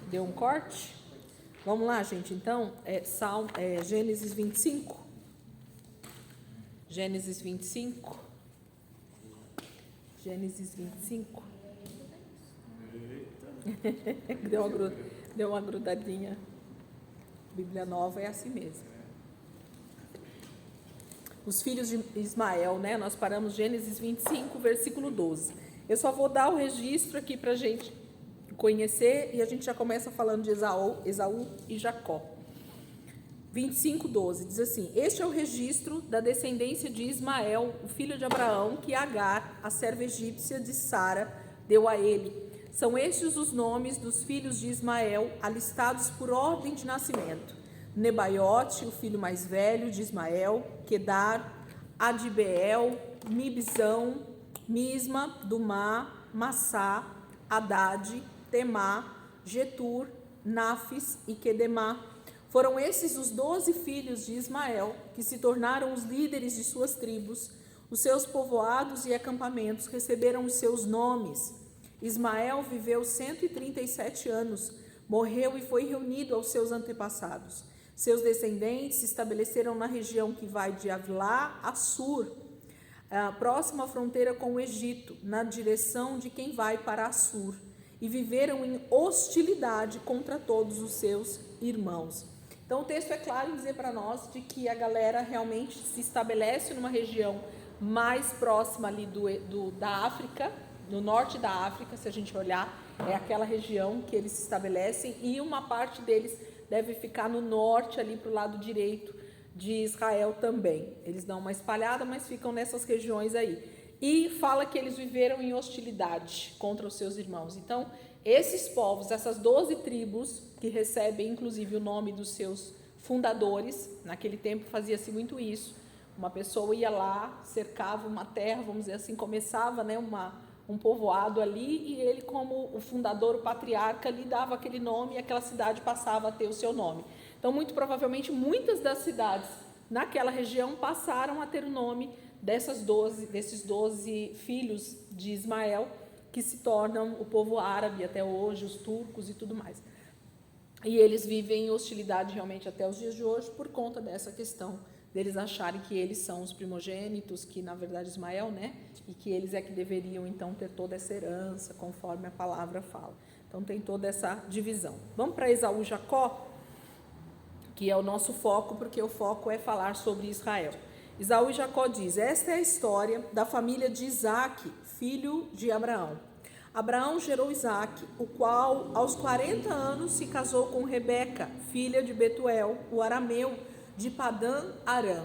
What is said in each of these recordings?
Deu um corte? Vamos lá, gente. Então, Gênesis 25. Gênesis 25. Gênesis 25. Deu uma grudadinha. Bíblia Nova é assim mesmo. Os filhos de Ismael, né? Nós paramos Gênesis 25, versículo 12. Eu só vou dar o registro aqui para a gente conhecer e a gente já começa falando de Esaú e Jacó. 25, 12, diz assim: este é o registro da descendência de Ismael, o filho de Abraão, que Agar, a serva egípcia de Sara, deu a ele. São estes os nomes dos filhos de Ismael, alistados por ordem de nascimento: Nebaiote, o filho mais velho de Ismael, Quedar, Adibeel, Mibzão, Misma, Dumá, Massá, Haddad, Temá, Getur, Nafis e Quedemá. Foram esses os 12 filhos de Ismael, que se tornaram os líderes de suas tribos. Os seus povoados e acampamentos receberam os seus nomes. Ismael viveu 137 anos, morreu e foi reunido aos seus antepassados. Seus descendentes se estabeleceram na região que vai de Avilá a Sur, próxima à fronteira com o Egito, na direção de quem vai para Assur, e viveram em hostilidade contra todos os seus irmãos. Então o texto é claro em dizer para nós de que a galera realmente se estabelece numa região mais próxima ali da África, no norte da África, se a gente olhar, é aquela região que eles se estabelecem, e uma parte deles deve ficar no norte, ali para o lado direito de Israel também. Eles dão uma espalhada, mas ficam nessas regiões aí. E fala que eles viveram em hostilidade contra os seus irmãos. Então, esses povos, essas 12 tribos, que recebem inclusive o nome dos seus fundadores, naquele tempo fazia-se muito isso. Uma pessoa ia lá, cercava uma terra, vamos dizer assim, começava, né, um povoado ali, e ele, como o fundador, o patriarca, lhe dava aquele nome e aquela cidade passava a ter o seu nome. Então, muito provavelmente, muitas das cidades naquela região passaram a ter o nome desses 12 filhos de Ismael, que se tornam o povo árabe até hoje, os turcos e tudo mais. E eles vivem em hostilidade realmente até os dias de hoje por conta dessa questão deles acharem que eles são os primogênitos, que na verdade Ismael, né? E que eles é que deveriam então ter toda essa herança, conforme a palavra fala. Então tem toda essa divisão. Vamos para Esaú e Jacó, que é o nosso foco, porque o foco é falar sobre Israel. Esaú e Jacó diz: esta é a história da família de Isaque, filho de Abraão. Abraão gerou Isaque, o qual aos 40 anos se casou com Rebeca, filha de Betuel, o arameu, de Padã Arã,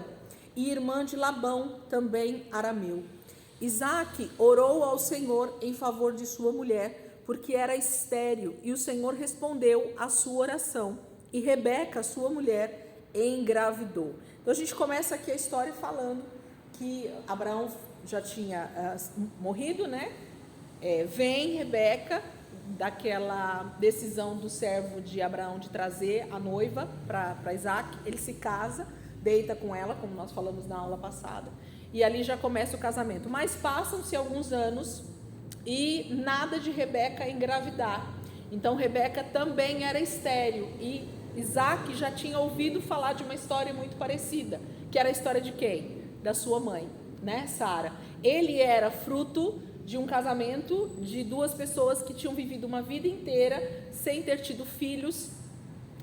e irmã de Labão, também arameu. Isaque orou ao Senhor em favor de sua mulher, porque era estéril, e o Senhor respondeu à sua oração, e Rebeca, sua mulher, engravidou. Então a gente começa aqui a história falando que Abraão já tinha morrido, né? Vem Rebeca, daquela decisão do servo de Abraão de trazer a noiva para Isaque. Ele se casa, deita com ela, como nós falamos na aula passada, e ali já começa o casamento. Mas passam-se alguns anos e nada de Rebeca engravidar. Então Rebeca também era estéril, e Isaque já tinha ouvido falar de uma história muito parecida, que era a história de quem? Da sua mãe, né, Sara. Ele era fruto de um casamento de duas pessoas que tinham vivido uma vida inteira sem ter tido filhos,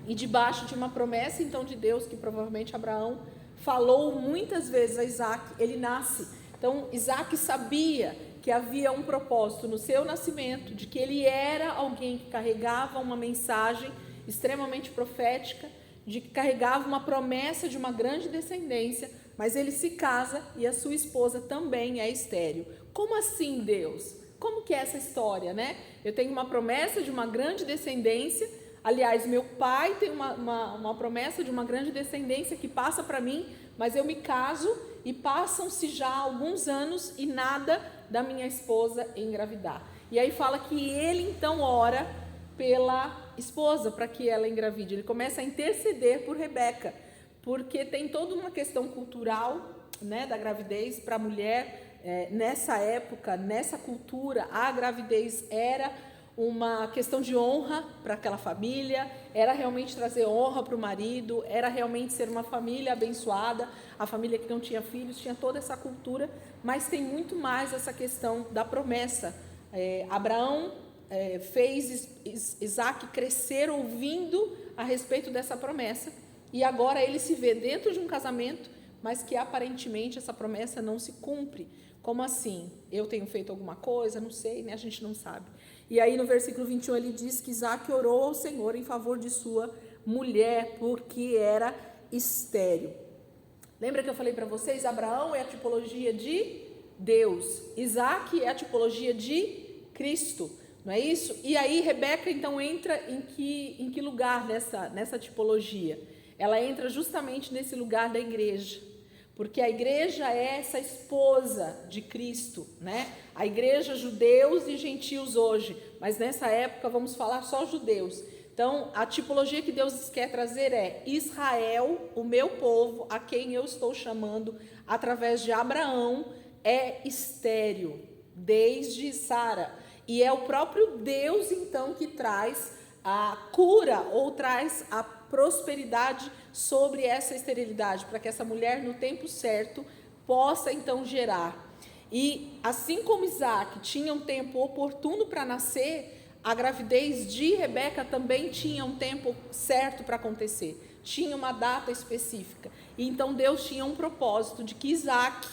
e debaixo de uma promessa então de Deus, que provavelmente Abraão falou muitas vezes a Isaque. Ele nasce. Então Isaque sabia que havia um propósito no seu nascimento, de que ele era alguém que carregava uma mensagem extremamente profética, de que carregava uma promessa de uma grande descendência. Mas ele se casa e a sua esposa também é estéril. Como assim, Deus? Como que é essa história, né? Eu tenho uma promessa de uma grande descendência. Aliás, meu pai tem uma promessa de uma grande descendência que passa para mim, mas eu me caso e passam-se já alguns anos e nada da minha esposa engravidar. E aí fala que ele então ora pela esposa para que ela engravide. Ele começa a interceder por Rebeca, porque tem toda uma questão cultural, né, da gravidez para a mulher. Nessa época, nessa cultura, a gravidez era uma questão de honra para aquela família, era realmente trazer honra para o marido, era realmente ser uma família abençoada, a família que não tinha filhos, tinha toda essa cultura, mas tem muito mais essa questão da promessa. Abraão fez Isaac crescer ouvindo a respeito dessa promessa, e agora ele se vê dentro de um casamento, mas que aparentemente essa promessa não se cumpre. Como assim? Eu tenho feito alguma coisa? Não sei, né? A gente não sabe. E aí no versículo 21 ele diz que Isaac orou ao Senhor em favor de sua mulher, porque era estéril. Lembra que eu falei para vocês? Abraão é a tipologia de Deus, Isaac é a tipologia de Cristo, não é isso? E aí Rebeca então entra em que lugar nessa tipologia? Ela entra justamente nesse lugar da igreja, porque a igreja é essa esposa de Cristo, né? A igreja, judeus e gentios hoje, mas nessa época vamos falar só judeus. Então, a tipologia que Deus quer trazer é Israel, o meu povo, a quem eu estou chamando através de Abraão, é estéril, desde Sara. E é o próprio Deus, então, que traz a cura ou traz a prosperidade sobre essa esterilidade, para que essa mulher, no tempo certo, possa, então, gerar. E, assim como Isaac tinha um tempo oportuno para nascer, a gravidez de Rebeca também tinha um tempo certo para acontecer, tinha uma data específica. E então Deus tinha um propósito de que Isaac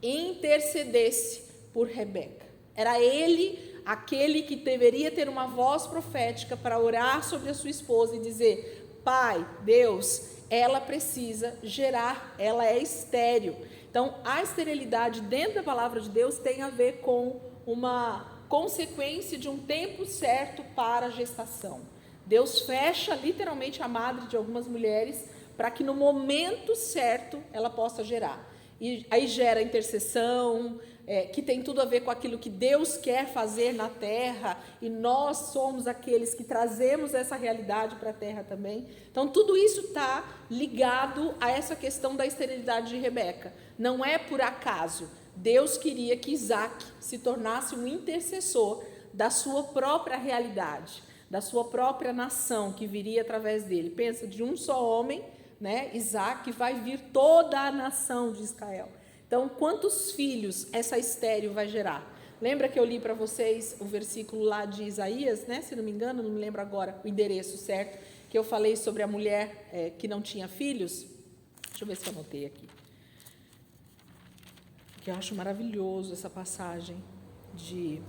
intercedesse por Rebeca. Era ele aquele que deveria ter uma voz profética para orar sobre a sua esposa e dizer: Pai, Deus, ela precisa gerar, ela é estéril. Então, a esterilidade dentro da palavra de Deus tem a ver com uma consequência de um tempo certo para a gestação. Deus fecha literalmente a madre de algumas mulheres para que no momento certo ela possa gerar. E aí gera intercessão, que tem tudo a ver com aquilo que Deus quer fazer na terra, e nós somos aqueles que trazemos essa realidade para a terra também. Então tudo isso está ligado a essa questão da esterilidade de Rebeca. Não é por acaso. Deus queria que Isaac se tornasse um intercessor da sua própria realidade, da sua própria nação que viria através dele. Pensa, de um só homem, né, Isaac, vai vir toda a nação de Israel. Então, quantos filhos essa estéril vai gerar? Lembra que eu li para vocês o versículo lá de Isaías, né? Se não me engano, não me lembro agora o endereço certo, que eu falei sobre a mulher que não tinha filhos? Deixa eu ver se eu anotei aqui. Que eu acho maravilhoso essa passagem de...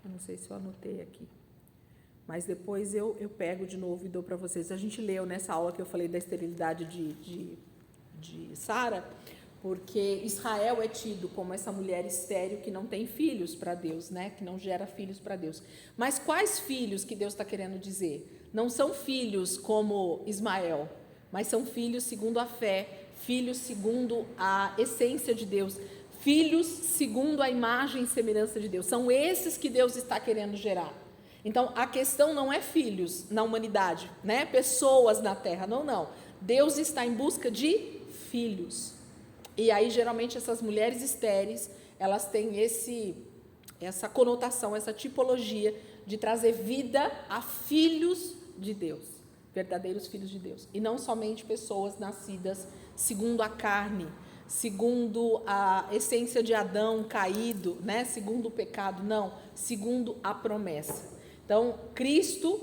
Eu não sei se eu anotei aqui, mas depois eu pego de novo e dou para vocês. A gente leu nessa aula que eu falei da esterilidade de Sara, porque Israel é tido como essa mulher estéril que não tem filhos para Deus, né? Que não gera filhos para Deus. Mas quais filhos que Deus está querendo dizer? Não são filhos como Ismael, mas são filhos segundo a fé, filhos segundo a essência de Deus, filhos segundo a imagem e semelhança de Deus. São esses que Deus está querendo gerar. Então, a questão não é filhos na humanidade, né? Pessoas na terra, não. Deus está em busca de filhos. E aí, geralmente, essas mulheres estéreis, elas têm essa conotação, essa tipologia de trazer vida a filhos de Deus, verdadeiros filhos de Deus. E não somente pessoas nascidas segundo a carne, segundo a essência de Adão caído, né? Segundo o pecado, não, segundo a promessa. Então, Cristo,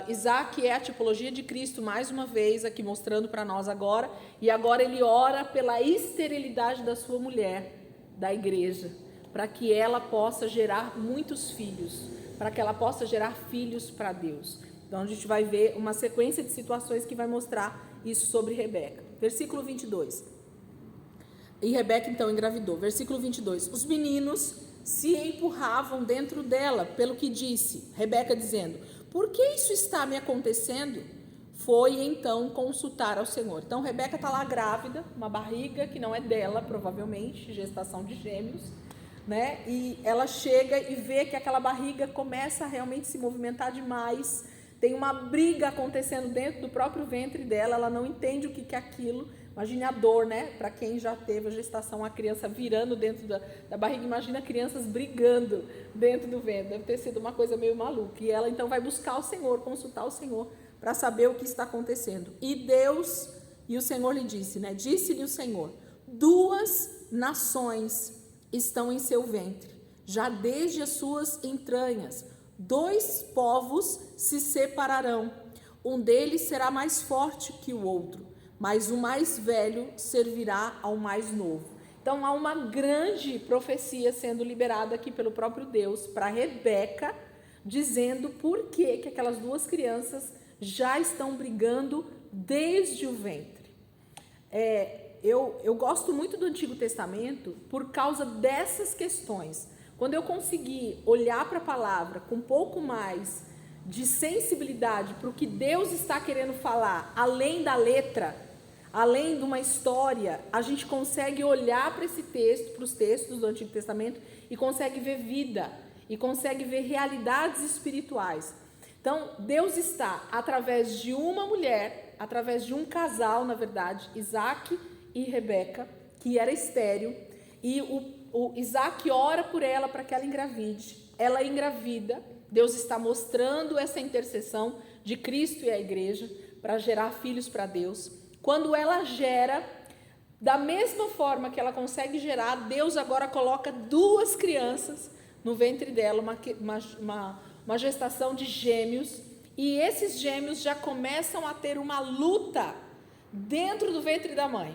Isaac é a tipologia de Cristo, mais uma vez, aqui mostrando para nós agora, e agora ele ora pela esterilidade da sua mulher, da igreja, para que ela possa gerar muitos filhos, para que ela possa gerar filhos para Deus. Então, a gente vai ver uma sequência de situações que vai mostrar isso sobre Rebeca. Versículo 22. E Rebeca, então, engravidou. Versículo 22. Os meninos se empurravam dentro dela, pelo que disse, Rebeca dizendo: por que isso está me acontecendo? Foi então consultar ao Senhor. Então Rebeca está lá grávida, uma barriga que não é dela, provavelmente, gestação de gêmeos, né? E ela chega e vê que aquela barriga começa a realmente se movimentar demais, tem uma briga acontecendo dentro do próprio ventre dela, ela não entende o que é aquilo, Imagine a dor, né? Para quem já teve a gestação, a criança virando dentro da barriga, imagina crianças brigando dentro do ventre. Deve ter sido uma coisa meio maluca. E ela então vai buscar o Senhor, consultar o Senhor, para saber o que está acontecendo. E o Senhor lhe disse, né? Disse-lhe o Senhor: 2 nações estão em seu ventre, já desde as suas entranhas. 2 povos se separarão. Um deles será mais forte que o outro, mas o mais velho servirá ao mais novo. Então há uma grande profecia sendo liberada aqui pelo próprio Deus para Rebeca, dizendo por que aquelas 2 crianças já estão brigando desde o ventre. Eu gosto muito do Antigo Testamento por causa dessas questões. Quando eu consegui olhar para a palavra com um pouco mais de sensibilidade para o que Deus está querendo falar, além da letra, além de uma história, a gente consegue olhar para esse texto, para os textos do Antigo Testamento, e consegue ver vida, e consegue ver realidades espirituais. Então, Deus está, através de uma mulher, através de um casal, na verdade, Isaac e Rebeca, que era estéril, e o Isaac ora por ela para que ela engravide. Ela engravida. Deus está mostrando essa intercessão de Cristo e a igreja para gerar filhos para Deus. Quando ela gera, da mesma forma que ela consegue gerar, Deus agora coloca 2 crianças no ventre dela, uma gestação de gêmeos, e esses gêmeos já começam a ter uma luta dentro do ventre da mãe.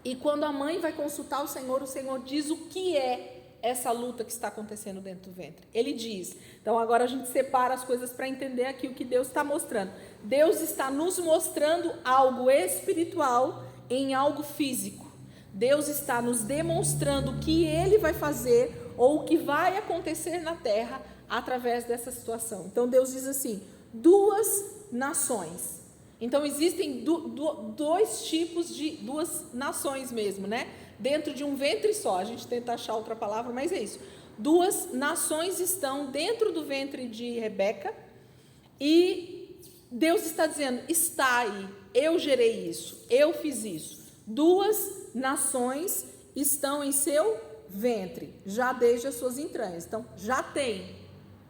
E quando a mãe vai consultar o Senhor diz o que é essa luta que está acontecendo dentro do ventre. Ele diz. Então agora a gente separa as coisas para entender aqui o que Deus está mostrando. Deus está nos mostrando algo espiritual em algo físico. Deus está nos demonstrando o que Ele vai fazer ou o que vai acontecer na terra através dessa situação. Então Deus diz assim: 2 nações. Então existem 2 tipos de 2 nações mesmo, né? Dentro de um ventre só. A gente tenta achar outra palavra, mas é isso. 2 nações estão dentro do ventre de Rebeca, e Deus está dizendo: está aí, eu gerei isso, eu fiz isso. 2 nações estão em seu ventre, já desde as suas entranhas. Então, já tem.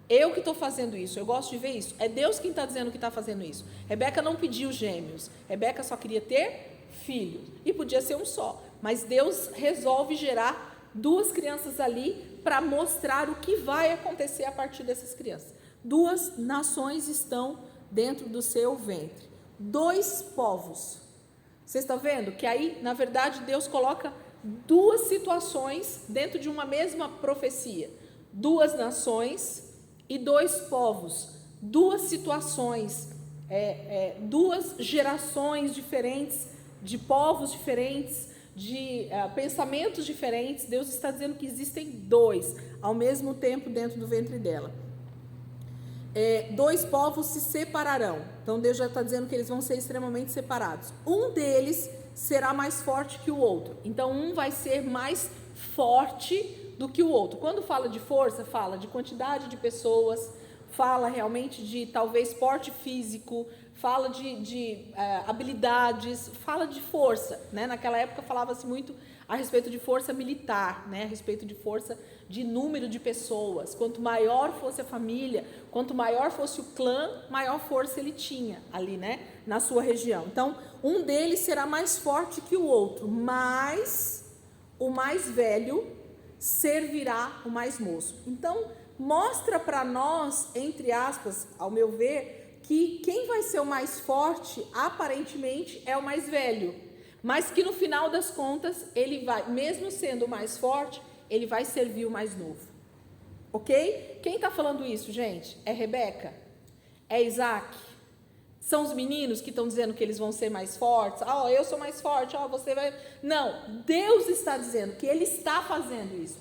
Eu que estou fazendo isso, eu gosto de ver isso. É Deus quem está dizendo que está fazendo isso. Rebeca não pediu gêmeos. Rebeca só queria ter filhos. E podia ser um só. Mas Deus resolve gerar 2 crianças ali para mostrar o que vai acontecer a partir dessas crianças. 2 nações estão dentro do seu ventre. 2 povos. Vocês estão vendo que aí, na verdade, Deus coloca 2 situações dentro de uma mesma profecia. 2 nações e 2 povos, 2 situações, 2 gerações diferentes, de povos diferentes, de pensamentos diferentes. Deus está dizendo que existem 2 ao mesmo tempo dentro do ventre dela. 2 povos se separarão. Então Deus já está dizendo que eles vão ser extremamente separados. Um deles será mais forte que o outro. Então um vai ser mais forte do que o outro. Quando fala de força, fala de quantidade de pessoas, fala realmente de talvez porte físico, fala de habilidades, fala de força, né? Naquela época falava-se muito a respeito de força militar, né? A respeito de força de número de pessoas. Quanto maior fosse a família, quanto maior fosse o clã, maior força ele tinha ali, né? Na sua região. Então, um deles será mais forte que o outro, mas o mais velho servirá o mais moço. Então, mostra para nós, entre aspas, ao meu ver, que quem vai ser o mais forte, aparentemente, é o mais velho. Mas que no final das contas, ele vai, mesmo sendo o mais forte, ele vai servir o mais novo. Ok? Quem está falando isso, gente? É Rebeca? É Isaac? São os meninos que estão dizendo que eles vão ser mais fortes? Eu sou mais forte, você vai... Não, Deus está dizendo que Ele está fazendo isso.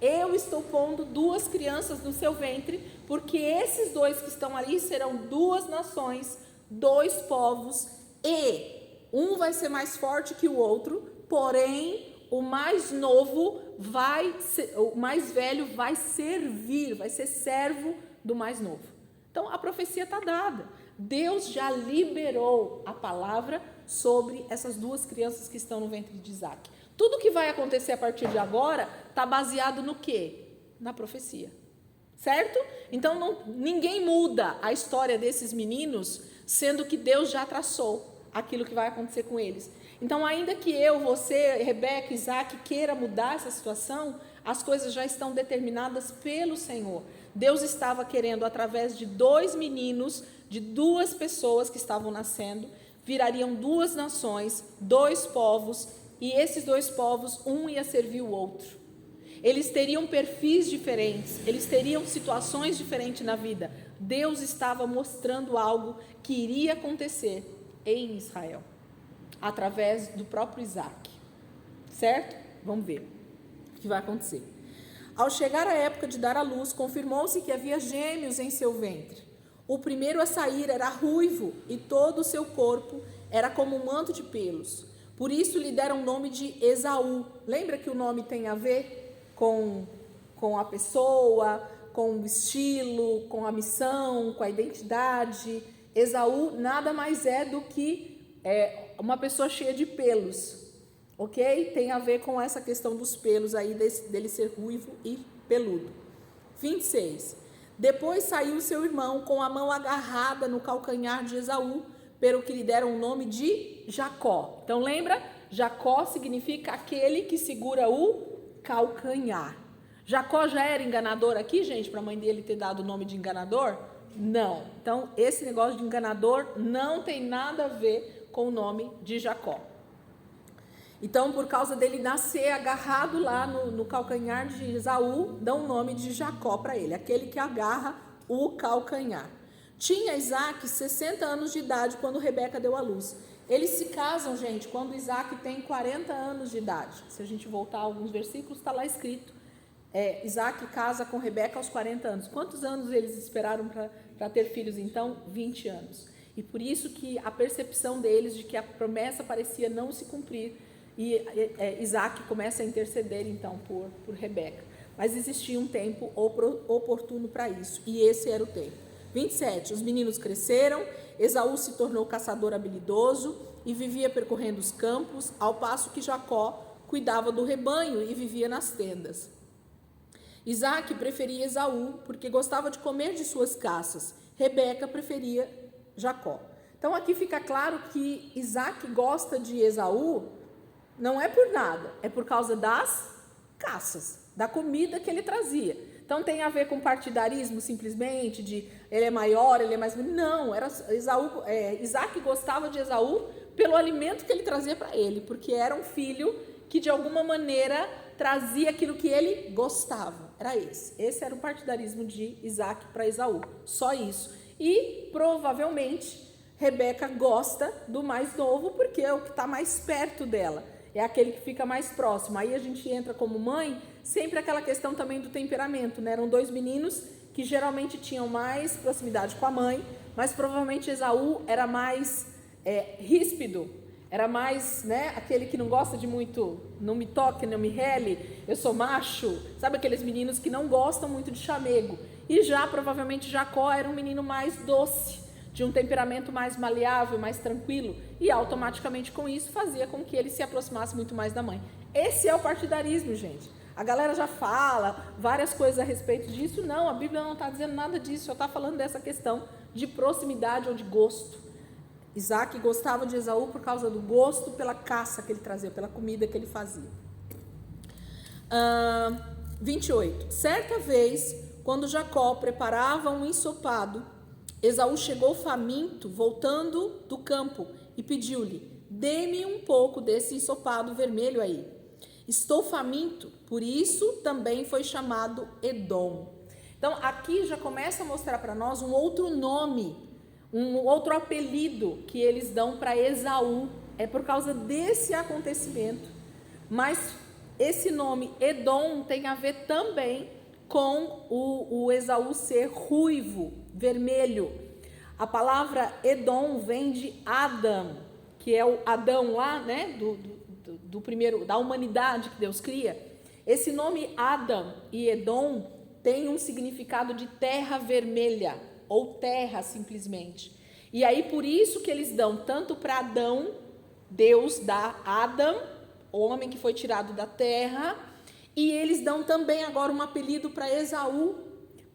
Eu estou pondo 2 crianças no seu ventre, porque esses 2 que estão ali serão 2 nações, 2 povos, e um vai ser mais forte que o outro, porém o mais novo o mais velho vai servir, vai ser servo do mais novo. Então a profecia está dada. Deus já liberou a palavra sobre essas duas crianças que estão no ventre de Isaac. Tudo que vai acontecer a partir de agora está baseado no quê? Na profecia. Certo? Então ninguém muda a história desses meninos, sendo que Deus já traçou aquilo que vai acontecer com eles. Então, ainda que eu, você, Rebeca, Isaac queira mudar essa situação, as coisas já estão determinadas pelo Senhor. Deus estava querendo, através de 2 meninos, de 2 pessoas que estavam nascendo, virariam 2 nações, 2 povos, e esses 2 povos, um ia servir o outro. Eles teriam perfis diferentes, eles teriam situações diferentes na vida. Deus estava mostrando algo que iria acontecer em Israel, através do próprio Isaac. Certo? Vamos ver o que vai acontecer. Ao chegar a época de dar à luz, confirmou-se que havia gêmeos em seu ventre. O primeiro a sair era ruivo e todo o seu corpo era como um manto de pelos. Por isso lhe deram o nome de Esaú. Lembra que o nome tem a ver com a pessoa, com o estilo, com a missão, com a identidade? Esaú nada mais é do que uma pessoa cheia de pelos, ok? Tem a ver com essa questão dos pelos aí, dele ser ruivo e peludo. 26. Depois saiu seu irmão com a mão agarrada no calcanhar de Esaú, pelo que lhe deram o nome de Jacó. Então lembra? Jacó significa aquele que segura o calcanhar. Jacó já era enganador aqui, gente, para a mãe dele ter dado o nome de enganador? Não. Então, esse negócio de enganador não tem nada a ver com o nome de Jacó. Então, por causa dele nascer agarrado lá no calcanhar de Esaú, dão o nome de Jacó para ele, aquele que agarra o calcanhar. Tinha Isaac 60 anos de idade quando Rebeca deu à luz. Eles se casam, gente, quando Isaac tem 40 anos de idade. Se a gente voltar a alguns versículos, está lá escrito. Isaac casa com Rebeca aos 40 anos. Quantos anos eles esperaram para ter filhos, então? 20 anos. E por isso que a percepção deles de que a promessa parecia não se cumprir, e Isaac começa a interceder, então, por Rebeca. Mas existia um tempo oportuno para isso, e esse era o tempo. 27. Os meninos cresceram, Esaú se tornou caçador habilidoso e vivia percorrendo os campos, ao passo que Jacó cuidava do rebanho e vivia nas tendas. Isaac preferia Esaú porque gostava de comer de suas caças. Rebeca preferia Jacó. Então aqui fica claro que Isaac gosta de Esaú, não é por nada, é por causa das caças, da comida que ele trazia. Então tem a ver com partidarismo simplesmente, de ele é maior, ele é mais... Não, Isaac gostava de Esaú pelo alimento que ele trazia para ele, porque era um filho que de alguma maneira trazia aquilo que ele gostava. Era esse. Esse era o partidarismo de Isaac para Esaú. Só isso. E provavelmente Rebeca gosta do mais novo porque é o que está mais perto dela. É aquele que fica mais próximo. Aí a gente entra como mãe, sempre aquela questão também do temperamento, né? Eram 2 meninos que geralmente tinham mais proximidade com a mãe, mas provavelmente Esaú era mais ríspido, era mais, né, aquele que não gosta de muito, não me toque, não me rele, eu sou macho, sabe aqueles meninos que não gostam muito de chamego. E já provavelmente Jacó era um menino mais doce, de um temperamento mais maleável, mais tranquilo, e automaticamente com isso fazia com que ele se aproximasse muito mais da mãe. Esse é o partidarismo, gente. A galera já fala várias coisas a respeito disso. Não, a Bíblia não está dizendo nada disso, só está falando dessa questão de proximidade ou de gosto. Isaac gostava de Esaú por causa do gosto pela caça que ele trazia, pela comida que ele fazia. 28. Certa vez, quando Jacó preparava um ensopado, Esaú chegou faminto, voltando do campo, e pediu-lhe: dê-me um pouco desse ensopado vermelho aí. Estou faminto, por isso também foi chamado Edom. Então, aqui já começa a mostrar para nós um outro nome, um outro apelido que eles dão para Esaú. É por causa desse acontecimento. Mas esse nome Edom tem a ver também com o Esaú ser ruivo, vermelho. A palavra Edom vem de Adam, que é o Adão lá, né, do primeiro, da humanidade que Deus cria. Esse nome Adam e Edom tem um significado de terra vermelha, ou terra simplesmente. E aí por isso que eles dão tanto para Adão, Deus dá Adam, o homem que foi tirado da terra, e eles dão também agora um apelido para Esaú,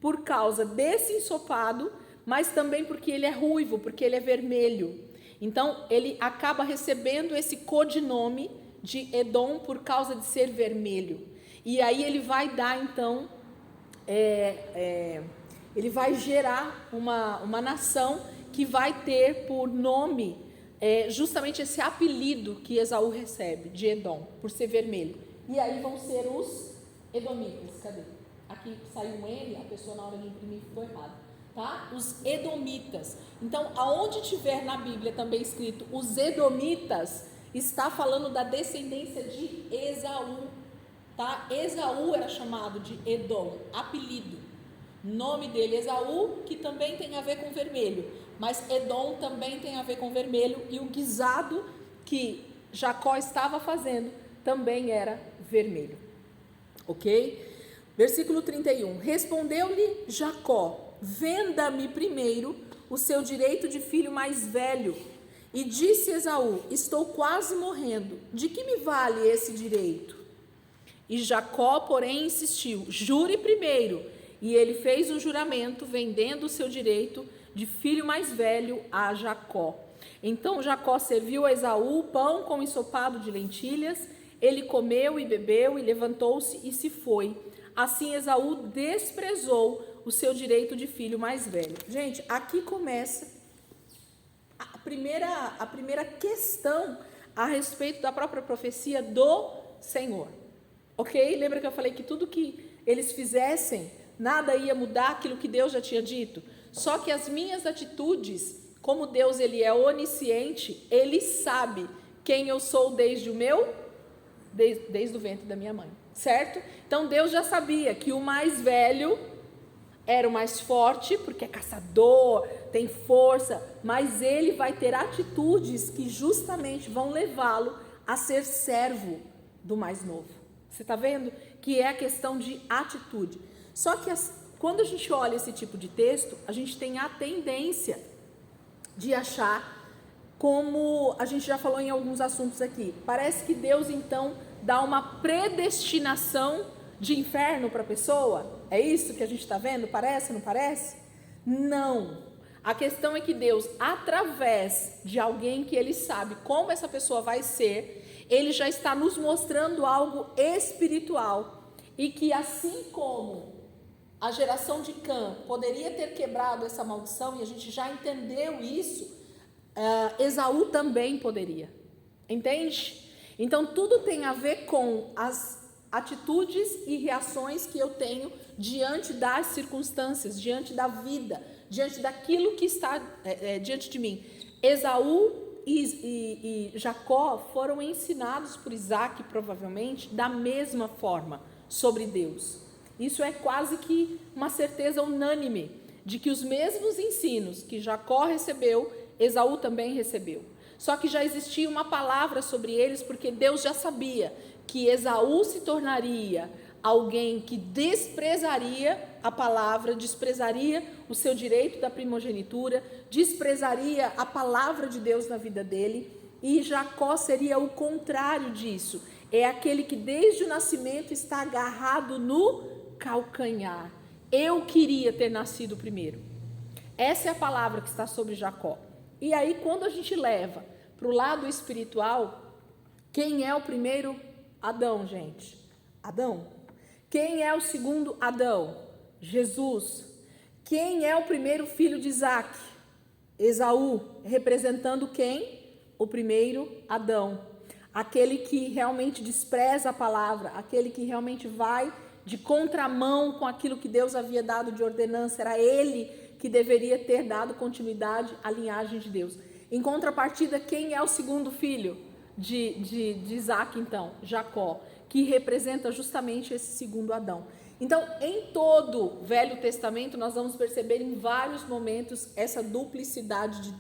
por causa desse ensopado, mas também porque ele é ruivo, porque ele é vermelho. Então ele acaba recebendo esse codinome de Edom por causa de ser vermelho. E aí ele vai dar então, ele vai gerar uma nação que vai ter por nome justamente esse apelido que Esaú recebe, de Edom, por ser vermelho. E aí vão ser os Edomitas. Cadê? Aqui saiu um N, a pessoa na hora de imprimir ficou errado. Tá? Os Edomitas. Então, aonde tiver na Bíblia também escrito os Edomitas, está falando da descendência de Esaú. Tá? Esaú era chamado de Edom, apelido. Nome dele Esaú, que também tem a ver com vermelho, mas Edom também tem a ver com vermelho, e o guisado que Jacó estava fazendo também era vermelho. Ok? Versículo 31. Respondeu-lhe Jacó: venda-me primeiro o seu direito de filho mais velho. E disse Esaú: estou quase morrendo, de que me vale esse direito? E Jacó, porém, insistiu: jure primeiro. E ele fez o juramento, vendendo o seu direito de filho mais velho a Jacó. Então Jacó serviu a Esaú pão com ensopado de lentilhas. Ele comeu e bebeu e levantou-se e se foi. Assim Esaú desprezou o seu direito de filho mais velho. Gente, aqui começa a primeira questão a respeito da própria profecia do Senhor. Ok? Lembra que eu falei que tudo que eles fizessem, nada ia mudar aquilo que Deus já tinha dito? Só que as minhas atitudes, como Deus ele é onisciente, ele sabe quem eu sou desde o ventre da minha mãe, certo? Então Deus já sabia que o mais velho era o mais forte, porque é caçador, tem força, mas ele vai ter atitudes que justamente vão levá-lo a ser servo do mais novo. Você está vendo? Que é a questão de atitude. Só que quando a gente olha esse tipo de texto, a gente tem a tendência de achar, como a gente já falou em alguns assuntos aqui, parece que Deus então dá uma predestinação de inferno para a pessoa. É isso que a gente está vendo? Parece, não parece? Não. A questão é que Deus, através de alguém que ele sabe como essa pessoa vai ser, ele já está nos mostrando algo espiritual. E que assim como a geração de Cã poderia ter quebrado essa maldição, e a gente já entendeu isso, Esaú também poderia. Entende? Então tudo tem a ver com as atitudes e reações que eu tenho diante das circunstâncias, diante da vida, diante daquilo que está diante de mim. Esaú e Jacó foram ensinados por Isaac, provavelmente, da mesma forma sobre Deus. Isso é quase que uma certeza unânime de que os mesmos ensinos que Jacó recebeu, Esaú também recebeu. Só que já existia uma palavra sobre eles, porque Deus já sabia que Esaú se tornaria alguém que desprezaria a palavra, desprezaria o seu direito da primogenitura, desprezaria a palavra de Deus na vida dele, e Jacó seria o contrário disso. É aquele que desde o nascimento está agarrado no calcanhar. Eu queria ter nascido primeiro. Essa é a palavra que está sobre Jacó. E aí, quando a gente leva para o lado espiritual, quem é o primeiro Adão, gente? Adão. Quem é o segundo Adão? Jesus. Quem é o primeiro filho de Isaac? Esaú, representando quem? O primeiro Adão. Aquele que realmente despreza a palavra, aquele que realmente vai de contramão com aquilo que Deus havia dado de ordenança. Era ele que deveria ter dado continuidade à linhagem de Deus. Em contrapartida, quem é o segundo filho de Isaac, então? Jacó, que representa justamente esse segundo Adão. Então, em todo o Velho Testamento, nós vamos perceber em vários momentos essa duplicidade de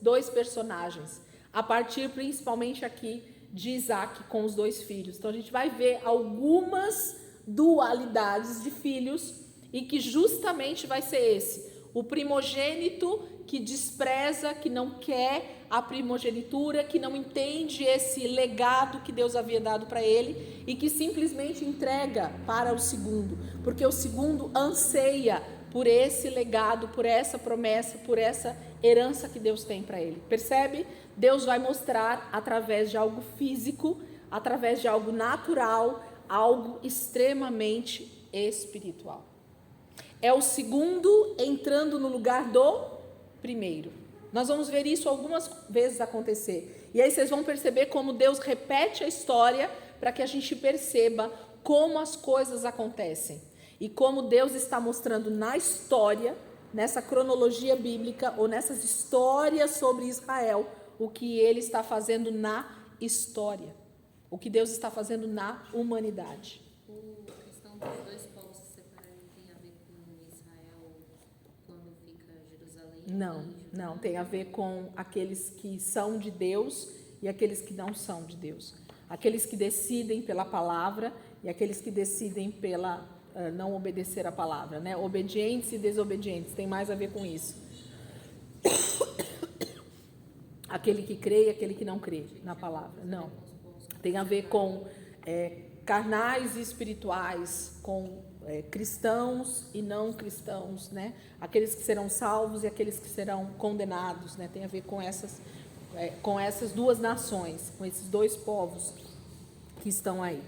dois personagens, a partir principalmente aqui de Isaac com os dois filhos. Então, a gente vai ver algumas dualidades de filhos, e que justamente vai ser esse, o primogênito que despreza, que não quer a primogenitura, que não entende esse legado que Deus havia dado para ele e que simplesmente entrega para o segundo, porque o segundo anseia por esse legado, por essa promessa, por essa herança que Deus tem para ele. Percebe? Deus vai mostrar através de algo físico, através de algo natural, algo extremamente espiritual. É o segundo entrando no lugar do primeiro. Nós vamos ver isso algumas vezes acontecer. E aí vocês vão perceber como Deus repete a história para que a gente perceba como as coisas acontecem. E como Deus está mostrando na história, nessa cronologia bíblica, ou nessas histórias sobre Israel, o que Ele está fazendo na história. O que Deus está fazendo na humanidade. A questão dos dois povos se separarem tem a ver com Israel quando fica Jerusalém? Não, tem a ver com aqueles que são de Deus e aqueles que não são de Deus. Aqueles que decidem pela palavra e aqueles que decidem pela não obedecer a palavra, né? Obedientes e desobedientes, tem mais a ver com isso. Aquele que crê e aquele que não crê na palavra, não. Tem a ver com carnais e espirituais, com cristãos e não cristãos, né? Aqueles que serão salvos e aqueles que serão condenados, né? Tem a ver com essas duas nações, com esses dois povos que estão aí.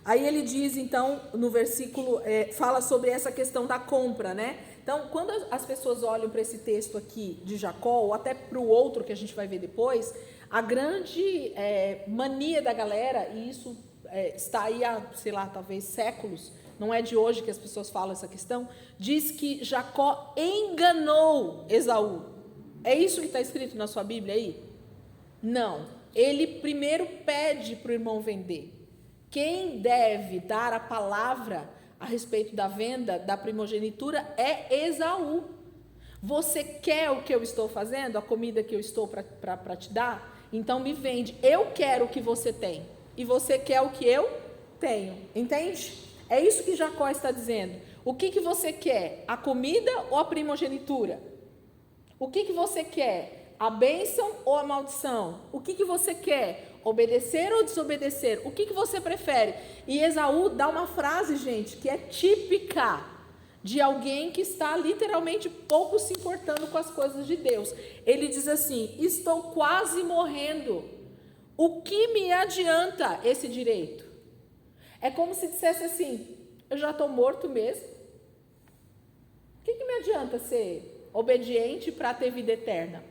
Aí ele diz, então, no versículo, fala sobre essa questão da compra, né? Então, quando as pessoas olham para esse texto aqui de Jacó, ou até para o outro que a gente vai ver depois, a grande mania da galera, e isso está aí há, sei lá, talvez séculos, não é de hoje que as pessoas falam essa questão, diz que Jacó enganou Esaú. É isso que está escrito na sua Bíblia aí? Não. Ele primeiro pede para o irmão vender. Quem deve dar a palavra a respeito da venda da primogenitura é Esaú. Você quer o que eu estou fazendo, a comida que eu estou para te dar? Então me vende. Eu quero o que você tem e você quer o que eu tenho. Entende? É isso que Jacó está dizendo. O que você quer? A comida ou a primogenitura? O que você quer? A bênção ou a maldição? O que você quer? Obedecer ou desobedecer? O que você prefere? E Esaú dá uma frase, gente, que é típica de alguém que está literalmente pouco se importando com as coisas de Deus. Ele diz assim: estou quase morrendo. O que me adianta esse direito? É como se dissesse assim: eu já estou morto mesmo. O que me adianta ser obediente para ter vida eterna?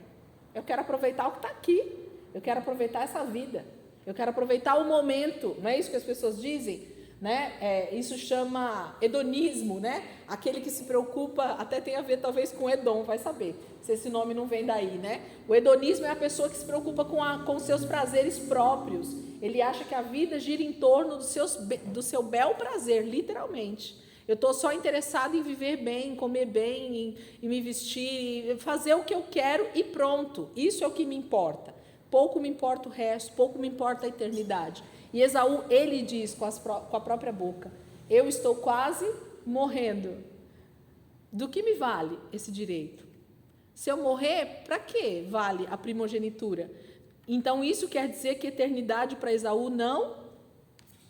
Eu quero aproveitar o que está aqui. Eu quero aproveitar essa vida. Eu quero aproveitar o momento. Não é isso que as pessoas dizem? Né? Isso chama hedonismo, né? Aquele que se preocupa, até tem a ver talvez com Edom, vai saber se esse nome não vem daí, né? O hedonismo é a pessoa que se preocupa com seus prazeres próprios. Ele acha que a vida gira em torno do seu bel prazer, literalmente. Eu estou só interessado em viver bem, em comer bem, em me vestir, em fazer o que eu quero e pronto. Isso é o que me importa. Pouco me importa o resto, pouco me importa a eternidade. E Esaú, ele diz com a própria boca: eu estou quase morrendo. Do que me vale esse direito? Se eu morrer, para que vale a primogenitura? Então isso quer dizer que eternidade para Esaú não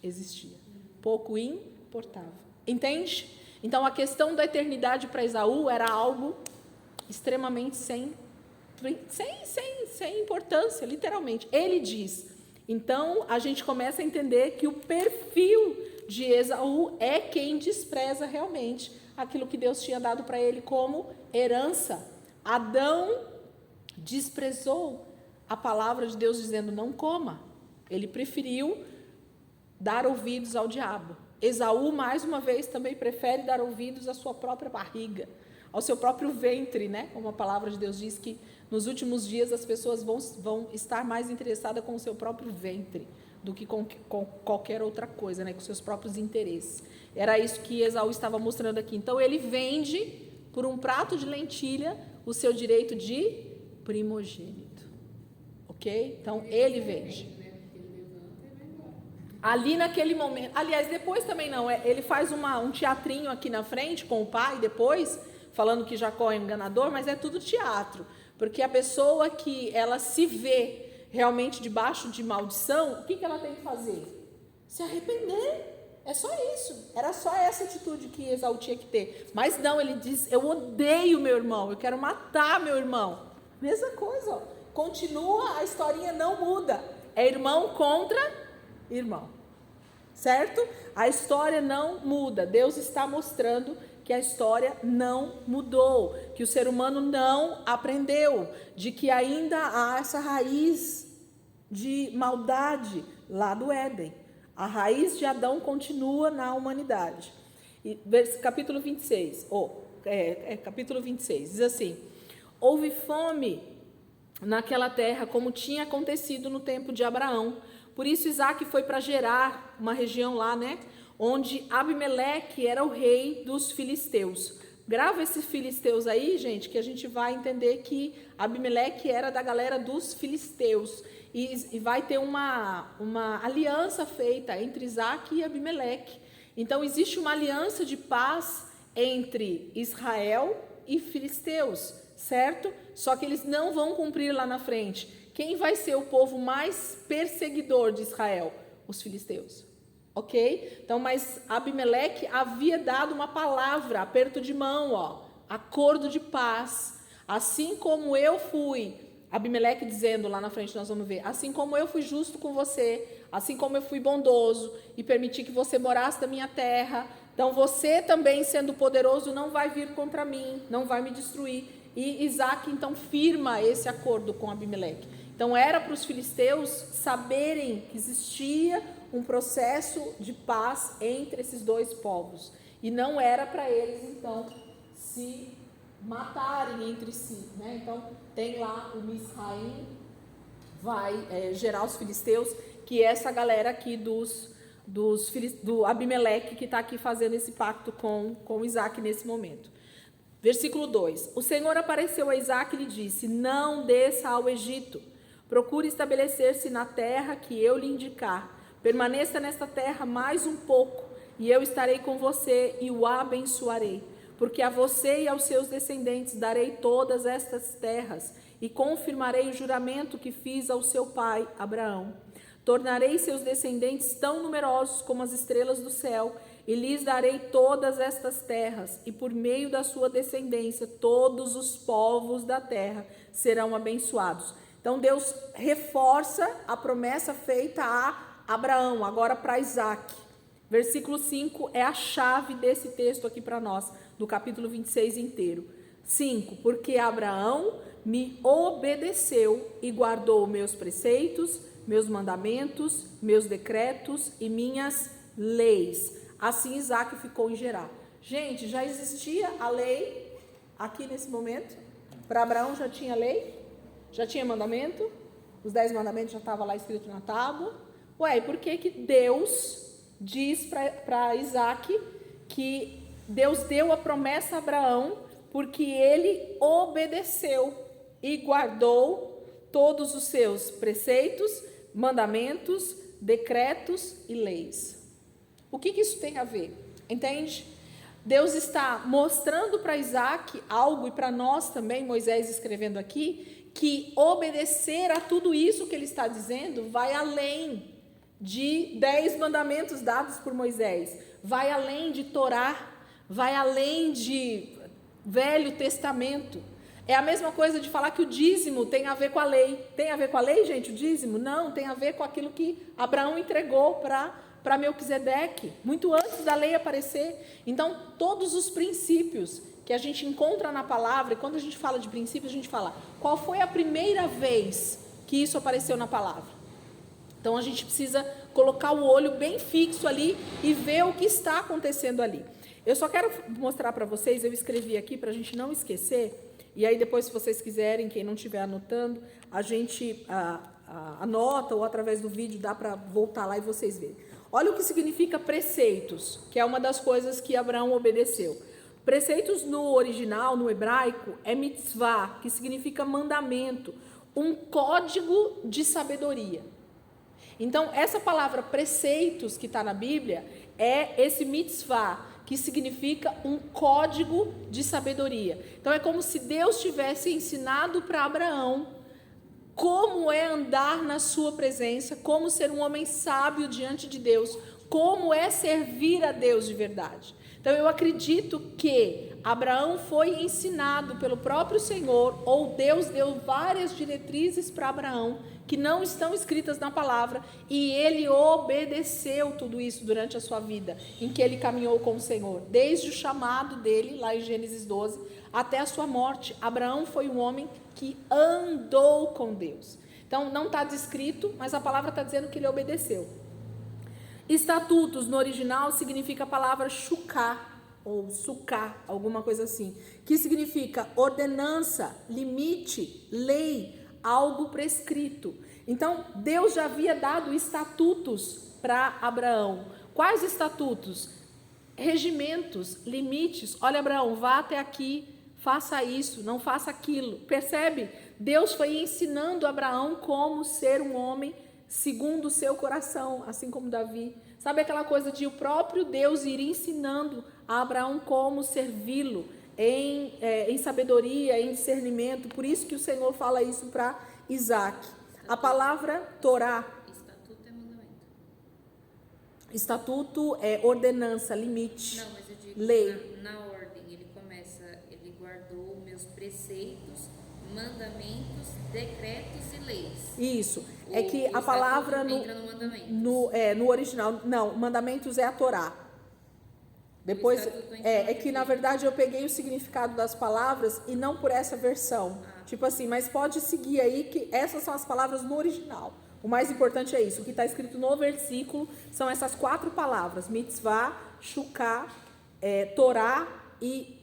existia. Pouco importava. Entende? Então a questão da eternidade para Esaú era algo extremamente sem importância, literalmente. Ele diz. Então, a gente começa a entender que o perfil de Esaú é quem despreza realmente aquilo que Deus tinha dado para ele como herança. Adão desprezou a palavra de Deus dizendo: não coma. Ele preferiu dar ouvidos ao diabo. Esaú, mais uma vez, também prefere dar ouvidos à sua própria barriga, ao seu próprio ventre, né? Como a palavra de Deus diz que nos últimos dias as pessoas vão estar mais interessadas com o seu próprio ventre do que com qualquer outra coisa, né? Com seus próprios interesses. Era isso que Esaú estava mostrando aqui. Então ele vende por um prato de lentilha o seu direito de primogênito. Ok? Então ele vende. Ali naquele momento, aliás, depois também não, ele faz um teatrinho aqui na frente com o pai, depois falando que Jacó é enganador, mas é tudo teatro. Porque a pessoa que ela se vê realmente debaixo de maldição, o que ela tem que fazer? Se arrepender. É só isso. Era só essa atitude que Esaú tinha que ter. Mas não, ele diz, eu odeio meu irmão, eu quero matar meu irmão. Mesma coisa, ó. Continua, a historinha não muda. É irmão contra irmão. Certo? A história não muda. Deus está mostrando que a história não mudou, que o ser humano não aprendeu, de que ainda há essa raiz de maldade lá do Éden. A raiz de Adão continua na humanidade. E, capítulo 26, capítulo 26, diz assim: houve fome naquela terra, como tinha acontecido no tempo de Abraão. Por isso Isaque foi para Gerar, uma região lá, né? Onde Abimeleque era o rei dos filisteus. Grava esses filisteus aí, gente, que a gente vai entender que Abimeleque era da galera dos filisteus. E vai ter uma aliança feita entre Isaque e Abimeleque. Então, existe uma aliança de paz entre Israel e filisteus, certo? Só que eles não vão cumprir lá na frente. Quem vai ser o povo mais perseguidor de Israel? Os filisteus. Ok? Então, mas Abimeleque havia dado uma palavra, aperto de mão, ó, acordo de paz. Assim como eu fui, Abimeleque dizendo lá na frente, nós vamos ver, assim como eu fui justo com você, assim como eu fui bondoso e permiti que você morasse na minha terra, então você também, sendo poderoso, não vai vir contra mim, não vai me destruir. E Isaque, então, firma esse acordo com Abimeleque. Então, era para os filisteus saberem que existia um processo de paz entre esses dois povos. E não era para eles, então, se matarem entre si, né? Então, tem lá o Misraim, vai gerar os filisteus, que é essa galera aqui do Abimeleque, que está aqui fazendo esse pacto com Isaque nesse momento. Versículo 2. O Senhor apareceu a Isaque e lhe disse: não desça ao Egito, procure estabelecer-se na terra que eu lhe indicar. Permaneça nesta terra mais um pouco, e eu estarei com você e o abençoarei. Porque a você e aos seus descendentes darei todas estas terras, e confirmarei o juramento que fiz ao seu pai, Abraão. Tornarei seus descendentes tão numerosos como as estrelas do céu, e lhes darei todas estas terras, e por meio da sua descendência, todos os povos da terra serão abençoados. Então, Deus reforça a promessa feita a Abraão, agora para Isaque. Versículo 5 é a chave desse texto aqui para nós, do capítulo 26 inteiro. 5, porque Abraão me obedeceu e guardou meus preceitos, meus mandamentos, meus decretos e minhas leis. Assim Isaque ficou em Gerar. Gente, já existia a lei aqui nesse momento? Para Abraão já tinha lei? Já tinha mandamento? Os 10 mandamentos já estavam lá escrito na tábua? Ué, e por que Deus diz para Isaque que Deus deu a promessa a Abraão? Porque ele obedeceu e guardou todos os seus preceitos, mandamentos, decretos e leis. O que isso tem a ver? Entende? Deus está mostrando para Isaque algo, e para nós também, Moisés escrevendo aqui, que obedecer a tudo isso que ele está dizendo vai além de 10 mandamentos dados por Moisés, vai além de Torá, vai além de Velho Testamento. É a mesma coisa de falar que o dízimo tem a ver com a lei. Tem a ver com a lei, gente, o dízimo? Não, tem a ver com aquilo que Abraão entregou para Melquisedeque, muito antes da lei aparecer. Então, todos os princípios que a gente encontra na palavra, e quando a gente fala de princípios, a gente fala, qual foi a primeira vez que isso apareceu na palavra? Então, a gente precisa colocar o olho bem fixo ali e ver o que está acontecendo ali. Eu só quero mostrar para vocês, eu escrevi aqui para a gente não esquecer, e aí depois, se vocês quiserem, quem não estiver anotando, a gente anota, ou através do vídeo dá para voltar lá e vocês verem. Olha o que significa preceitos, que é uma das coisas que Abraão obedeceu. Preceitos no original, no hebraico, é mitzvah, que significa mandamento, um código de sabedoria. Então, essa palavra preceitos que está na Bíblia é esse mitzvah, que significa um código de sabedoria. Então, é como se Deus tivesse ensinado para Abraão como é andar na sua presença, como ser um homem sábio diante de Deus, como é servir a Deus de verdade. Então eu acredito que Abraão foi ensinado pelo próprio Senhor, ou Deus deu várias diretrizes para Abraão, que não estão escritas na palavra, e ele obedeceu tudo isso durante a sua vida, em que ele caminhou com o Senhor, desde o chamado dele, lá em Gênesis 12, até a sua morte. Abraão foi um homem que andou com Deus. Então não está descrito, mas a palavra está dizendo que ele obedeceu. Estatutos no original significa a palavra shuká, ou suká, alguma coisa assim, que significa ordenança, limite, lei, algo prescrito. Então Deus já havia dado estatutos para Abraão. Quais estatutos? Regimentos, limites. Olha, Abraão, vá até aqui, faça isso, não faça aquilo. Percebe? Deus foi ensinando Abraão como ser um homem segundo o seu coração, assim como Davi. Sabe aquela coisa de o próprio Deus ir ensinando a Abraão como servi-lo em sabedoria, em discernimento. Por isso que o Senhor fala isso para Isaac. A palavra Torá. Estatuto é mandamento. Estatuto é ordenança, limite, Não, mas eu digo lei. na ordem. Ele começa, ele guardou meus preceitos, mandamentos, decretos e leis. Isso. É que a palavra entra no mandamento. no original, não, mandamentos é a Torá. Depois, é que na verdade eu peguei o significado das palavras e não por essa versão. Tipo assim, mas pode seguir aí que essas são as palavras no original. O mais importante é isso. O que está escrito no versículo são essas 4 palavras: mitzvah, shuká, Torá e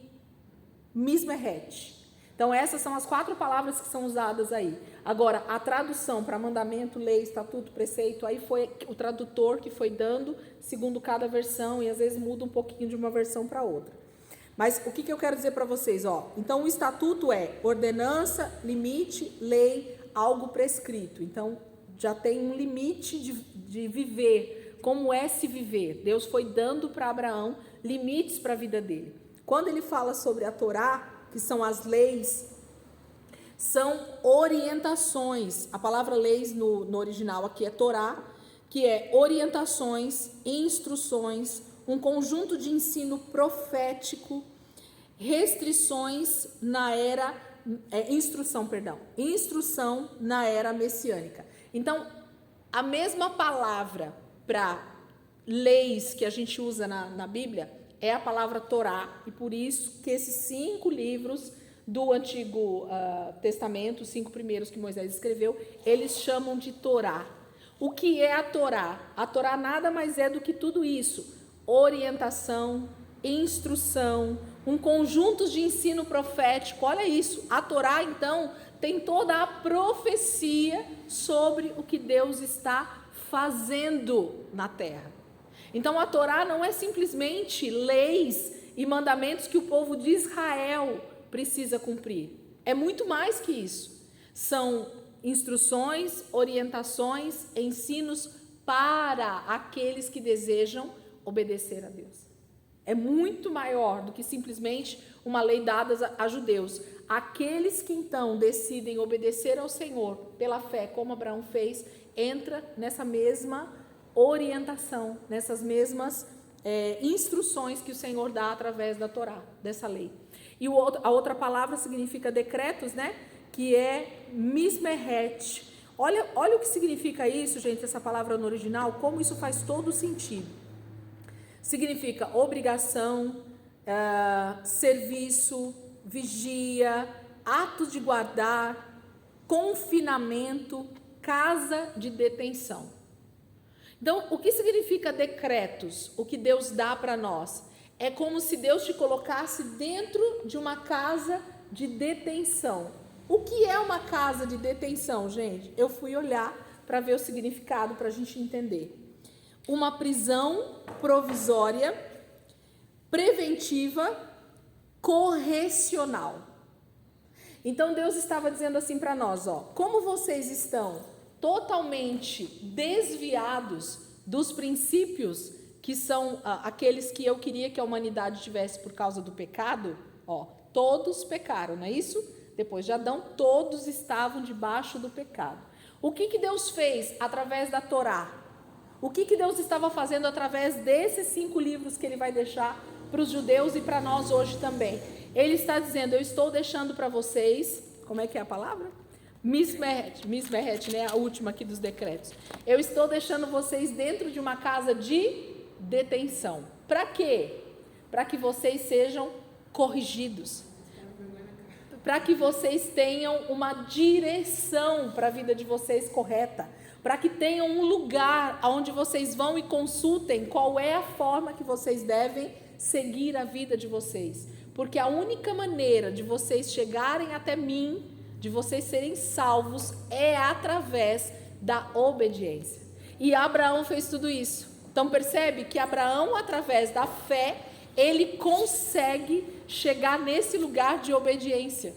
mismeret. Então essas são as 4 palavras que são usadas aí. Agora, a tradução para mandamento, lei, estatuto, preceito, aí foi o tradutor que foi dando segundo cada versão, e às vezes muda um pouquinho de uma versão para outra. Mas o que eu quero dizer para vocês? Então o estatuto é ordenança, limite, lei, algo prescrito. Então já tem um limite de viver, como é se viver. Deus foi dando para Abraão limites para a vida dele. Quando ele fala sobre a Torá, que são as leis, são orientações. A palavra leis no original aqui é Torá, que é orientações, instruções, um conjunto de ensino profético, restrições na era, instrução na era messiânica. Então, a mesma palavra para leis que a gente usa na Bíblia é a palavra Torá, e por isso que esses 5 livros do Antigo Testamento, os 5 primeiros que Moisés escreveu, eles chamam de Torá. O que é a Torá? A Torá nada mais é do que tudo isso: orientação, instrução, um conjunto de ensino profético. Olha isso, a Torá então tem toda a profecia sobre o que Deus está fazendo na terra. Então a Torá não é simplesmente leis e mandamentos que o povo de Israel precisa cumprir. É muito mais que isso. São instruções, orientações, ensinos para aqueles que desejam obedecer a Deus. É muito maior do que simplesmente uma lei dada a judeus. Aqueles que então decidem obedecer ao Senhor pela fé, como Abraão fez, entra nessa mesma orientação, nessas mesmas instruções que o Senhor dá através da Torá, dessa lei. E a outra palavra significa decretos, né? Que é mismeret. Olha o que significa isso, gente, essa palavra no original, como isso faz todo sentido. Significa obrigação, serviço, vigia, ato de guardar, confinamento, casa de detenção. Então, o que significa decretos? O que Deus dá para nós? É como se Deus te colocasse dentro de uma casa de detenção. O que é uma casa de detenção, gente? Eu fui olhar para ver o significado, para a gente entender. Uma prisão provisória, preventiva, correcional. Então Deus estava dizendo assim para nós, como vocês estão totalmente desviados dos princípios que são aqueles que eu queria que a humanidade tivesse por causa do pecado, todos pecaram, não é isso? Depois de Adão, todos estavam debaixo do pecado. O que Deus fez através da Torá? O que Deus estava fazendo através desses 5 livros que Ele vai deixar para os judeus e para nós hoje também? Ele está dizendo, eu estou deixando para vocês, como é que é a palavra? Mismeret, né? A última aqui dos decretos. Eu estou deixando vocês dentro de uma casa de detenção. Para quê? Para que vocês sejam corrigidos. Para que vocês tenham uma direção para a vida de vocês correta. Para que tenham um lugar onde vocês vão e consultem qual é a forma que vocês devem seguir a vida de vocês. Porque a única maneira de vocês chegarem até mim, de vocês serem salvos, é através da obediência. E Abraão fez tudo isso. Então percebe que Abraão, através da fé, ele consegue chegar nesse lugar de obediência.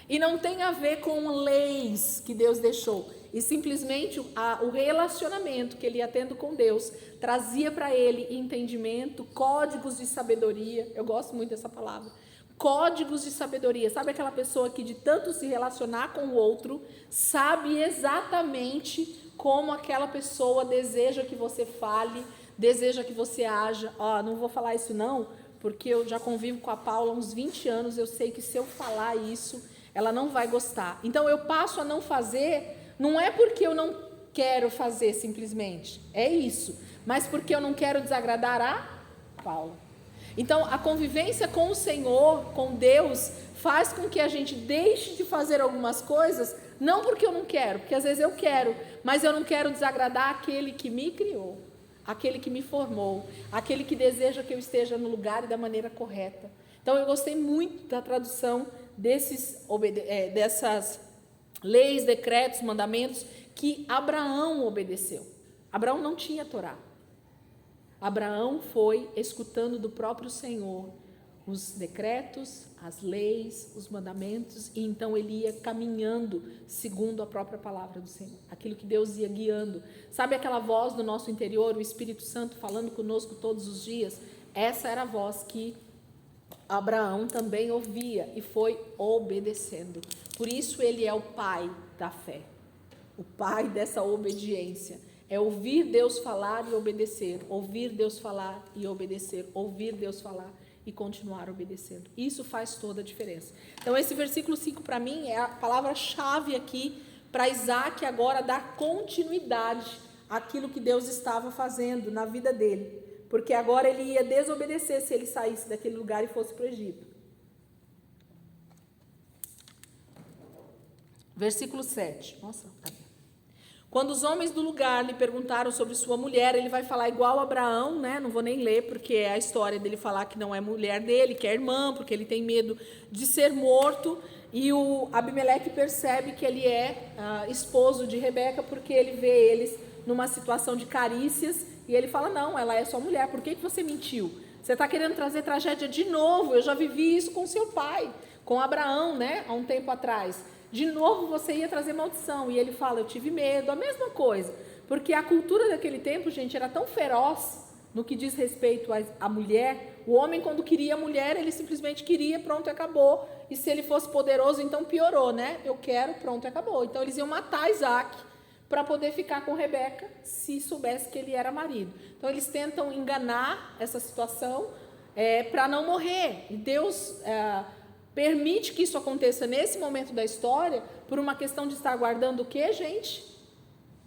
E não tem a ver com leis que Deus deixou. E simplesmente o relacionamento que ele ia tendo com Deus trazia para ele entendimento, códigos de sabedoria. Eu gosto muito dessa palavra. Códigos de sabedoria. Sabe aquela pessoa que de tanto se relacionar com o outro, sabe exatamente como aquela pessoa deseja que você fale, deseja que você haja. Não vou falar isso não, porque eu já convivo com a Paula há uns 20 anos, eu sei que se eu falar isso, ela não vai gostar. Então eu passo a não fazer, não é porque eu não quero fazer simplesmente, é isso, mas porque eu não quero desagradar a Paula. Então a convivência com o Senhor, com Deus, faz com que a gente deixe de fazer algumas coisas, não porque eu não quero, porque às vezes eu quero, mas eu não quero desagradar aquele que me criou, aquele que me formou, aquele que deseja que eu esteja no lugar e da maneira correta. Então eu gostei muito da tradução dessas leis, decretos, mandamentos que Abraão obedeceu. Abraão não tinha Torá. Abraão foi escutando do próprio Senhor os decretos, as leis, os mandamentos, e então ele ia caminhando segundo a própria palavra do Senhor, aquilo que Deus ia guiando. Sabe aquela voz do nosso interior, o Espírito Santo falando conosco todos os dias? Essa era a voz que Abraão também ouvia e foi obedecendo. Por isso ele é o pai da fé, o pai dessa obediência. É ouvir Deus falar e obedecer, ouvir Deus falar e obedecer, ouvir Deus falar e continuar obedecendo. Isso faz toda a diferença. Então esse versículo 5 para mim é a palavra-chave aqui para Isaac agora dar continuidade àquilo que Deus estava fazendo na vida dele. Porque agora ele ia desobedecer se ele saísse daquele lugar e fosse para o Egito. Versículo 7. Nossa, tá bem. Quando os homens do lugar lhe perguntaram sobre sua mulher, ele vai falar igual a Abraão, né? Não vou nem ler, porque é a história dele falar que não é mulher dele, que é irmã, porque ele tem medo de ser morto. E o Abimeleque percebe que ele é esposo de Rebeca, porque ele vê eles numa situação de carícias. E ele fala, não, ela é sua mulher, por que você mentiu? Você está querendo trazer tragédia de novo, eu já vivi isso com seu pai, com Abraão, né? Há um tempo atrás. De novo você ia trazer maldição. E ele fala, eu tive medo, a mesma coisa. Porque a cultura daquele tempo, gente, era tão feroz no que diz respeito à mulher. O homem, quando queria a mulher, ele simplesmente queria, pronto, acabou. E se ele fosse poderoso, então piorou, né? Eu quero, pronto, acabou. Então eles iam matar Isaac para poder ficar com Rebeca, se soubesse que ele era marido. Então eles tentam enganar essa situação para não morrer. E Deus permite que isso aconteça nesse momento da história por uma questão de estar guardando o quê, gente?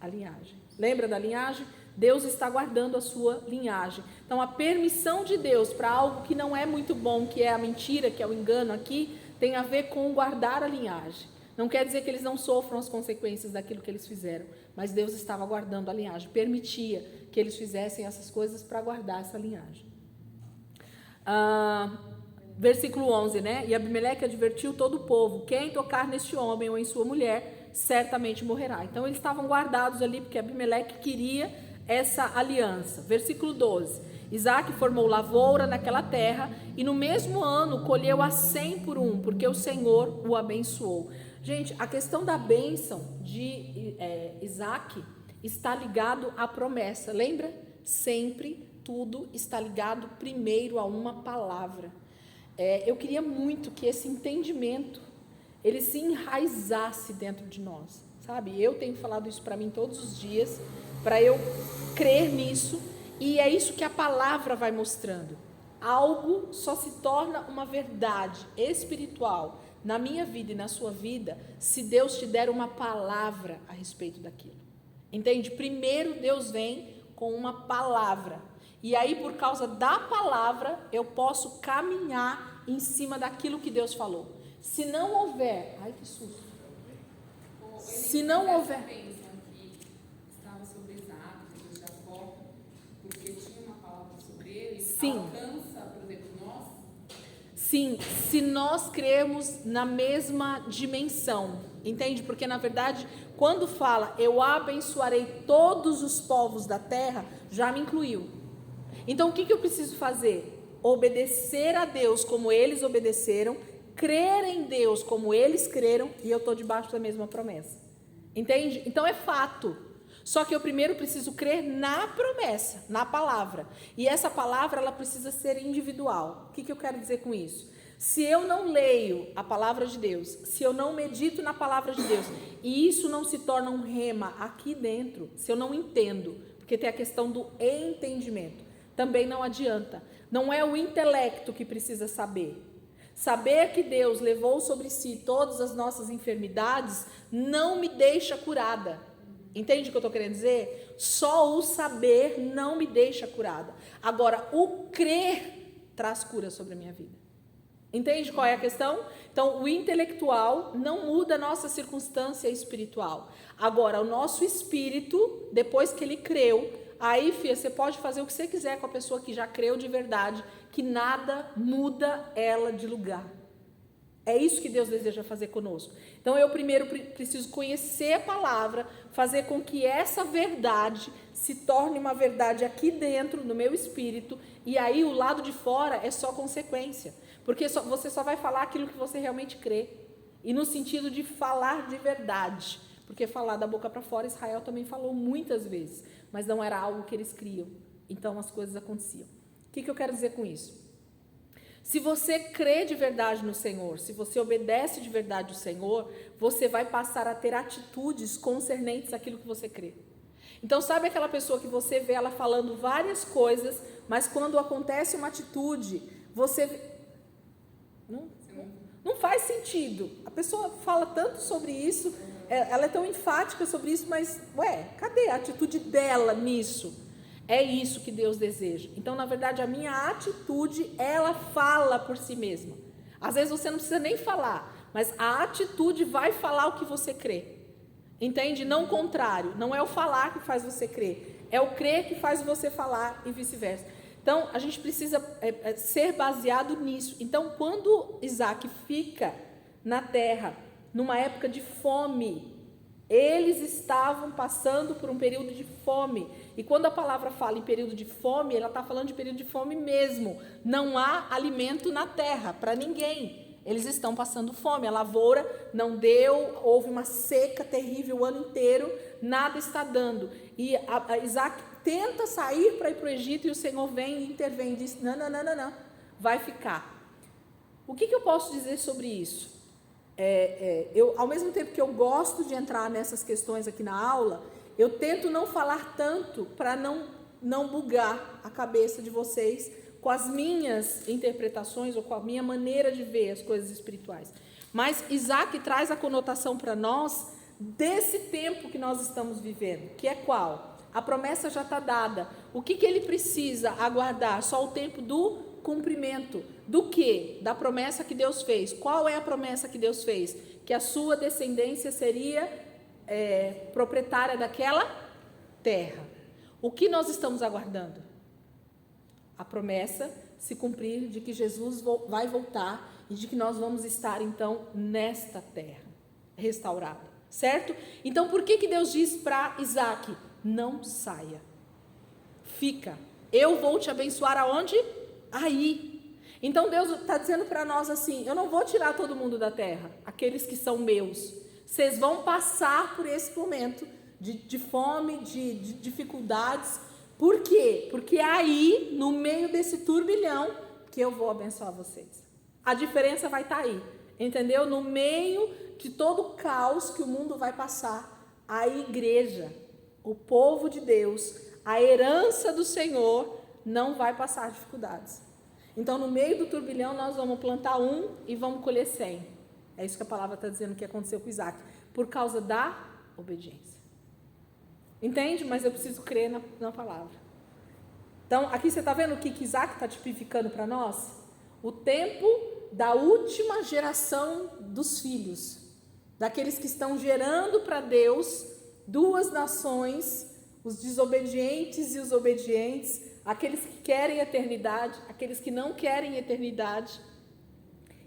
A linhagem. Lembra da linhagem? Deus está guardando a sua linhagem. Então, a permissão de Deus para algo que não é muito bom, que é a mentira, que é o engano aqui, tem a ver com guardar a linhagem. Não quer dizer que eles não sofram as consequências daquilo que eles fizeram, mas Deus estava guardando a linhagem, permitia que eles fizessem essas coisas para guardar essa linhagem. Versículo 11, né? E Abimeleque advertiu todo o povo, quem tocar neste homem ou em sua mulher, certamente morrerá. Então, eles estavam guardados ali, porque Abimeleque queria essa aliança. Versículo 12, Isaac formou lavoura naquela terra, e no mesmo ano colheu a 100 por um, porque o Senhor o abençoou. Gente, a questão da bênção de Isaac está ligado à promessa. Lembra? Sempre tudo está ligado primeiro a uma palavra. Eu queria muito que esse entendimento ele se enraizasse dentro de nós, sabe? Eu tenho falado isso para mim todos os dias, para eu crer nisso, e é isso que a palavra vai mostrando. Algo só se torna uma verdade espiritual na minha vida e na sua vida se Deus te der uma palavra a respeito daquilo. Entende? Primeiro Deus vem com uma palavra. E aí, por causa da palavra, eu posso caminhar em cima daquilo que Deus falou. Se não houver... Ai, que susto. Se não houver... Que estava sobre Isaac, sobre Jacó, porque tinha uma palavra sobre ele. Sim. Alcança, por exemplo, nós. Sim, se nós cremos na mesma dimensão. Entende? Porque, na verdade, quando fala, eu abençoarei todos os povos da terra, já me incluiu. Então, o que eu preciso fazer? Obedecer a Deus como eles obedeceram, crer em Deus como eles creram, e eu estou debaixo da mesma promessa. Entende? Então, é fato. Só que eu primeiro preciso crer na promessa, na palavra. E essa palavra, ela precisa ser individual. O que eu quero dizer com isso? Se eu não leio a palavra de Deus, se eu não medito na palavra de Deus, e isso não se torna um rema aqui dentro, se eu não entendo, porque tem a questão do entendimento, também não adianta. Não é o intelecto que precisa saber. Saber que Deus levou sobre si todas as nossas enfermidades não me deixa curada. Entende o que eu estou querendo dizer? Só o saber não me deixa curada. Agora, o crer traz cura sobre a minha vida. Entende qual é a questão? Então, o intelectual não muda a nossa circunstância espiritual. Agora, o nosso espírito, depois que ele creu, aí, filha, você pode fazer o que você quiser com a pessoa que já creu de verdade, que nada muda ela de lugar. É isso que Deus deseja fazer conosco. Então, eu primeiro preciso conhecer a palavra, fazer com que essa verdade se torne uma verdade aqui dentro, no meu espírito, e aí o lado de fora é só consequência. Porque você só vai falar aquilo que você realmente crê. E no sentido de falar de verdade. Porque falar da boca para fora, Israel também falou muitas vezes. Mas não era algo que eles criam. Então as coisas aconteciam. O que eu quero dizer com isso? Se você crê de verdade no Senhor, se você obedece de verdade ao Senhor, você vai passar a ter atitudes concernentes àquilo que você crê. Então, sabe aquela pessoa que você vê ela falando várias coisas, mas quando acontece uma atitude, você... Não faz sentido. A pessoa fala tanto sobre isso, ela é tão enfática sobre isso, mas, cadê a atitude dela nisso? É isso que Deus deseja. Então, na verdade, a minha atitude, ela fala por si mesma. Às vezes você não precisa nem falar, mas a atitude vai falar o que você crê. Entende? Não o contrário. Não é o falar que faz você crer, é o crer que faz você falar e vice-versa. Então, a gente precisa ser baseado nisso. Então, quando Isaac fica na terra, numa época de fome, eles estavam passando por um período de fome. E quando a palavra fala em período de fome, ela está falando de período de fome mesmo. Não há alimento na terra para ninguém. Eles estão passando fome. A lavoura não deu, houve uma seca terrível o ano inteiro, nada está dando. E Isaac tenta sair para ir para o Egito e o Senhor vem e intervém e diz, não, vai ficar. O que eu posso dizer sobre isso? Ao mesmo tempo que eu gosto de entrar nessas questões aqui na aula, eu tento não falar tanto para não bugar a cabeça de vocês com as minhas interpretações ou com a minha maneira de ver as coisas espirituais. Mas Isaac traz a conotação para nós desse tempo que nós estamos vivendo, que é qual? A promessa já está dada. O que ele precisa aguardar? Só o tempo do cumprimento. Do quê? Da promessa que Deus fez. Qual é a promessa que Deus fez? Que a sua descendência seria proprietária daquela terra. O que nós estamos aguardando? A promessa se cumprir de que Jesus vai voltar e de que nós vamos estar, então, nesta terra restaurada. Certo? Então, por que Deus diz para Isaac? Não saia. Fica. Eu vou te abençoar aonde? Aí. Então Deus está dizendo para nós assim: eu não vou tirar todo mundo da terra, aqueles que são meus. Vocês vão passar por esse momento de fome, de dificuldades. Por quê? Porque é aí, no meio desse turbilhão, que eu vou abençoar vocês. A diferença vai estar aí, entendeu? No meio de todo o caos que o mundo vai passar, a igreja, o povo de Deus, a herança do Senhor, não vai passar dificuldades. Então, no meio do turbilhão, nós vamos plantar 1 e vamos colher 100. É isso que a palavra está dizendo que aconteceu com Isaac, por causa da obediência. Entende? Mas eu preciso crer na palavra. Então, aqui você está vendo o que Isaac está tipificando para nós? O tempo da última geração dos filhos, daqueles que estão gerando para Deus 2 nações, os desobedientes e os obedientes, aqueles que querem eternidade, aqueles que não querem eternidade.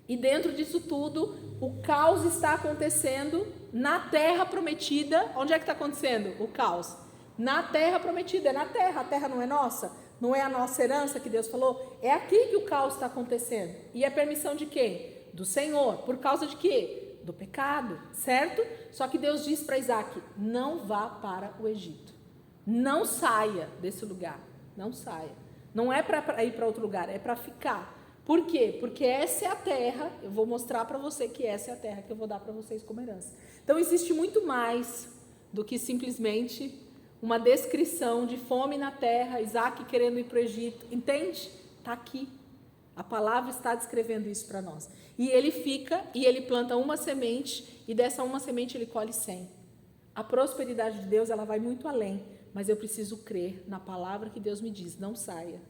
E dentro disso tudo, o caos está acontecendo na terra prometida. Onde é que está acontecendo o caos? Na terra prometida, é na terra. A terra não é nossa? Não é a nossa herança que Deus falou? É aqui que o caos está acontecendo. E é permissão de quem? Do Senhor. Por causa de quê? Do pecado, certo? Só que Deus diz para Isaac: não vá para o Egito. Não saia desse lugar. Não saia. Não é para ir para outro lugar, é para ficar. Por quê? Porque essa é a terra, eu vou mostrar para você que essa é a terra que eu vou dar para vocês como herança. Então existe muito mais do que simplesmente uma descrição de fome na terra, Isaac querendo ir para o Egito. Entende? Está aqui. A palavra está descrevendo isso para nós. E ele fica e ele planta uma semente e dessa uma semente ele colhe 100. A prosperidade de Deus, ela vai muito além, mas eu preciso crer na palavra que Deus me diz: não saia,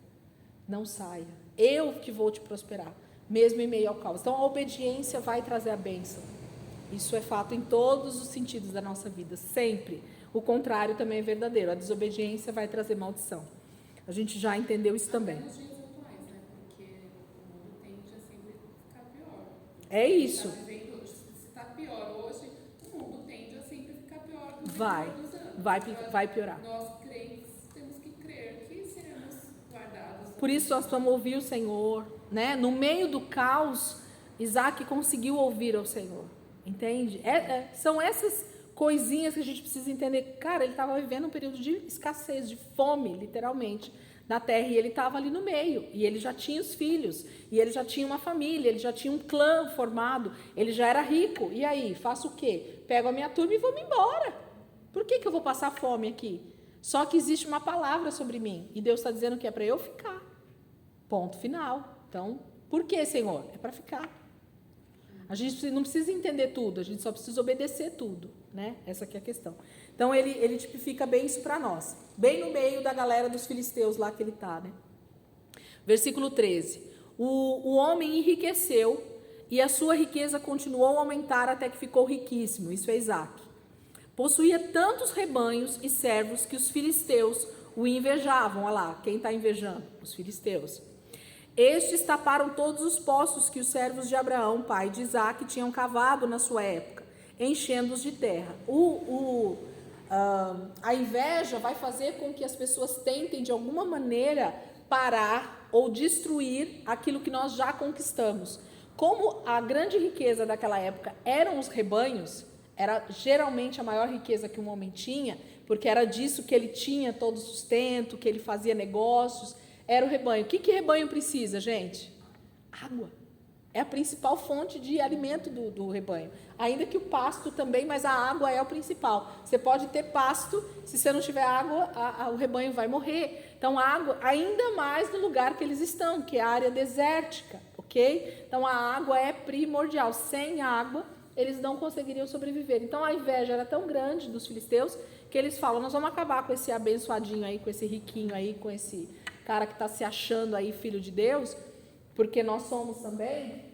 não saia. Eu que vou te prosperar, mesmo em meio ao caos. Então a obediência vai trazer a bênção. Isso é fato em todos os sentidos da nossa vida, sempre. O contrário também é verdadeiro. A desobediência vai trazer maldição. A gente já entendeu isso também. Até nos dias atuais, né? Porque o mundo tende a sempre ficar pior. É isso. Se está pior hoje, o mundo tende a sempre ficar pior no Vai, decorrer dos anos. vai piorar. Nós crentes temos que crer que seremos guardados. Por isso nós vamos ouvir o Senhor, né? No meio do caos, Isaac conseguiu ouvir ao Senhor, entende? São essas coisinhas que a gente precisa entender. Cara, ele estava vivendo um período de escassez, de fome, literalmente, na terra, e ele estava ali no meio, e ele já tinha os filhos, e ele já tinha uma família, ele já tinha um clã formado, ele já era rico. E aí, faço o quê? Pego a minha turma e vou me embora. Por que eu vou passar fome aqui? Só que existe uma palavra sobre mim, e Deus está dizendo que é para eu ficar. Ponto final. Então, por que, Senhor? É para ficar. A gente não precisa entender tudo, a gente só precisa obedecer tudo, né? Essa aqui é a questão. Então, ele tipifica bem isso para nós. Bem no meio da galera dos filisteus lá que ele está, né? Versículo 13. O homem enriqueceu e a sua riqueza continuou a aumentar até que ficou riquíssimo. Isso é Isaac. Possuía tantos rebanhos e servos que os filisteus o invejavam. Olha lá, quem está invejando? Os filisteus. Estes taparam todos os poços que os servos de Abraão, pai de Isaque, tinham cavado na sua época, enchendo-os de terra. A inveja vai fazer com que as pessoas tentem, de alguma maneira, parar ou destruir aquilo que nós já conquistamos. Como a grande riqueza daquela época eram os rebanhos, era geralmente a maior riqueza que um homem tinha, porque era disso que ele tinha todo o sustento, que ele fazia negócios, era o rebanho. O que rebanho precisa, gente? Água. É a principal fonte de alimento do rebanho. Ainda que o pasto também, mas a água é o principal. Você pode ter pasto, se você não tiver água, o rebanho vai morrer. Então, a água, ainda mais no lugar que eles estão, que é a área desértica, ok? Então, a água é primordial. Sem água, eles não conseguiriam sobreviver. Então, a inveja era tão grande dos filisteus que eles falam: nós vamos acabar com esse abençoadinho aí, com esse riquinho aí, com esse cara que está se achando aí filho de Deus, porque nós somos também,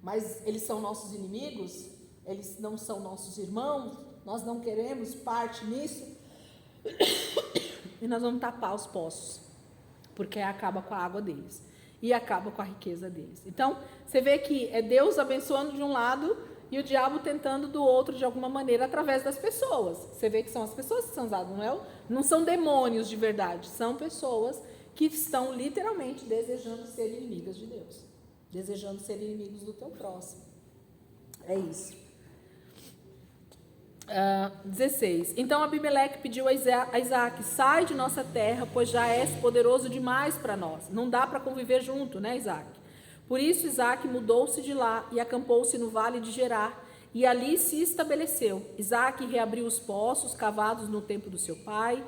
mas eles são nossos inimigos, eles não são nossos irmãos, nós não queremos parte nisso, e nós vamos tapar os poços, porque acaba com a água deles, e acaba com a riqueza deles. Então, você vê que é Deus abençoando de um lado, e o diabo tentando do outro de alguma maneira, através das pessoas. Você vê que são as pessoas que são usadas, não são demônios de verdade, são pessoas que estão literalmente desejando ser inimigas de Deus, desejando ser inimigos do teu próximo. É isso. 16. Então Abimeleque pediu a Isaac: sai de nossa terra, pois já és poderoso demais para nós. Não dá para conviver junto, né, Isaac? Por isso Isaac mudou-se de lá e acampou-se no vale de Gerar, e ali se estabeleceu. Isaac reabriu os poços cavados no tempo do seu pai.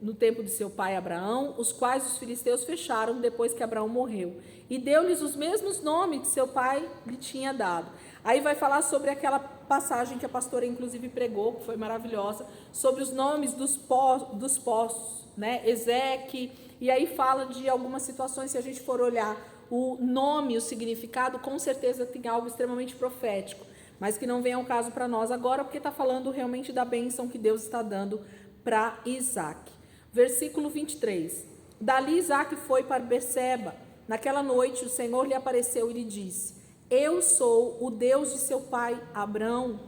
No tempo de seu pai Abraão, os quais os filisteus fecharam depois que Abraão morreu. E deu-lhes os mesmos nomes que seu pai lhe tinha dado. Aí vai falar sobre aquela passagem que a pastora inclusive pregou, que foi maravilhosa, sobre os nomes dos poços, né? Ezeque, e aí fala de algumas situações, se a gente for olhar o nome, o significado, com certeza tem algo extremamente profético, mas que não vem ao caso para nós agora, porque está falando realmente da bênção que Deus está dando para Isaac. Versículo 23. Dali Isaac foi para Berseba. Naquela noite o Senhor lhe apareceu e lhe disse: eu sou o Deus de seu pai Abrão.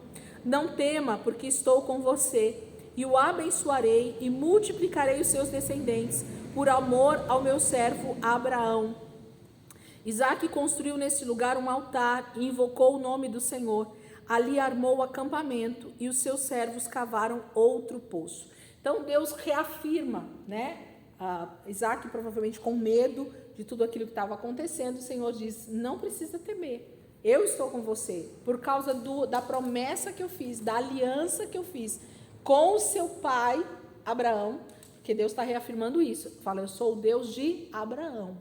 Não tema, porque estou com você, e o abençoarei e multiplicarei os seus descendentes, por amor ao meu servo Abraão. Isaac construiu nesse lugar um altar e invocou o nome do Senhor. Ali armou o acampamento e os seus servos cavaram outro poço. Então Deus reafirma, né? Isaac provavelmente com medo de tudo aquilo que estava acontecendo. O Senhor diz: não precisa temer, eu estou com você, por causa da promessa que eu fiz, da aliança que eu fiz com o seu pai Abraão, porque Deus está reafirmando isso. Fala: eu sou o Deus de Abraão.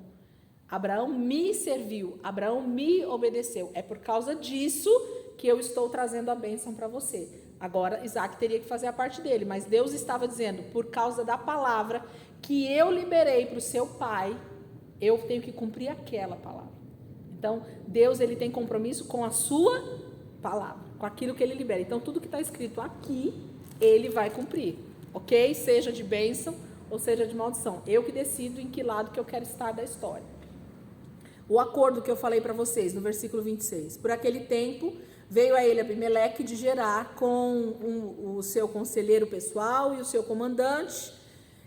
Abraão me serviu, Abraão me obedeceu. É por causa disso que eu estou trazendo a bênção para você. Agora Isaac teria que fazer a parte dele, mas Deus estava dizendo: por causa da palavra que eu liberei para o seu pai, eu tenho que cumprir aquela palavra. Então Deus, ele tem compromisso com a sua palavra, com aquilo que ele libera. Então tudo que está escrito aqui, ele vai cumprir, ok? Seja de bênção ou seja de maldição. Eu que decido em que lado que eu quero estar da história. O acordo que eu falei para vocês no versículo 26. Por aquele tempo veio a ele Abimeleque de Gerar com o seu conselheiro pessoal e o seu comandante.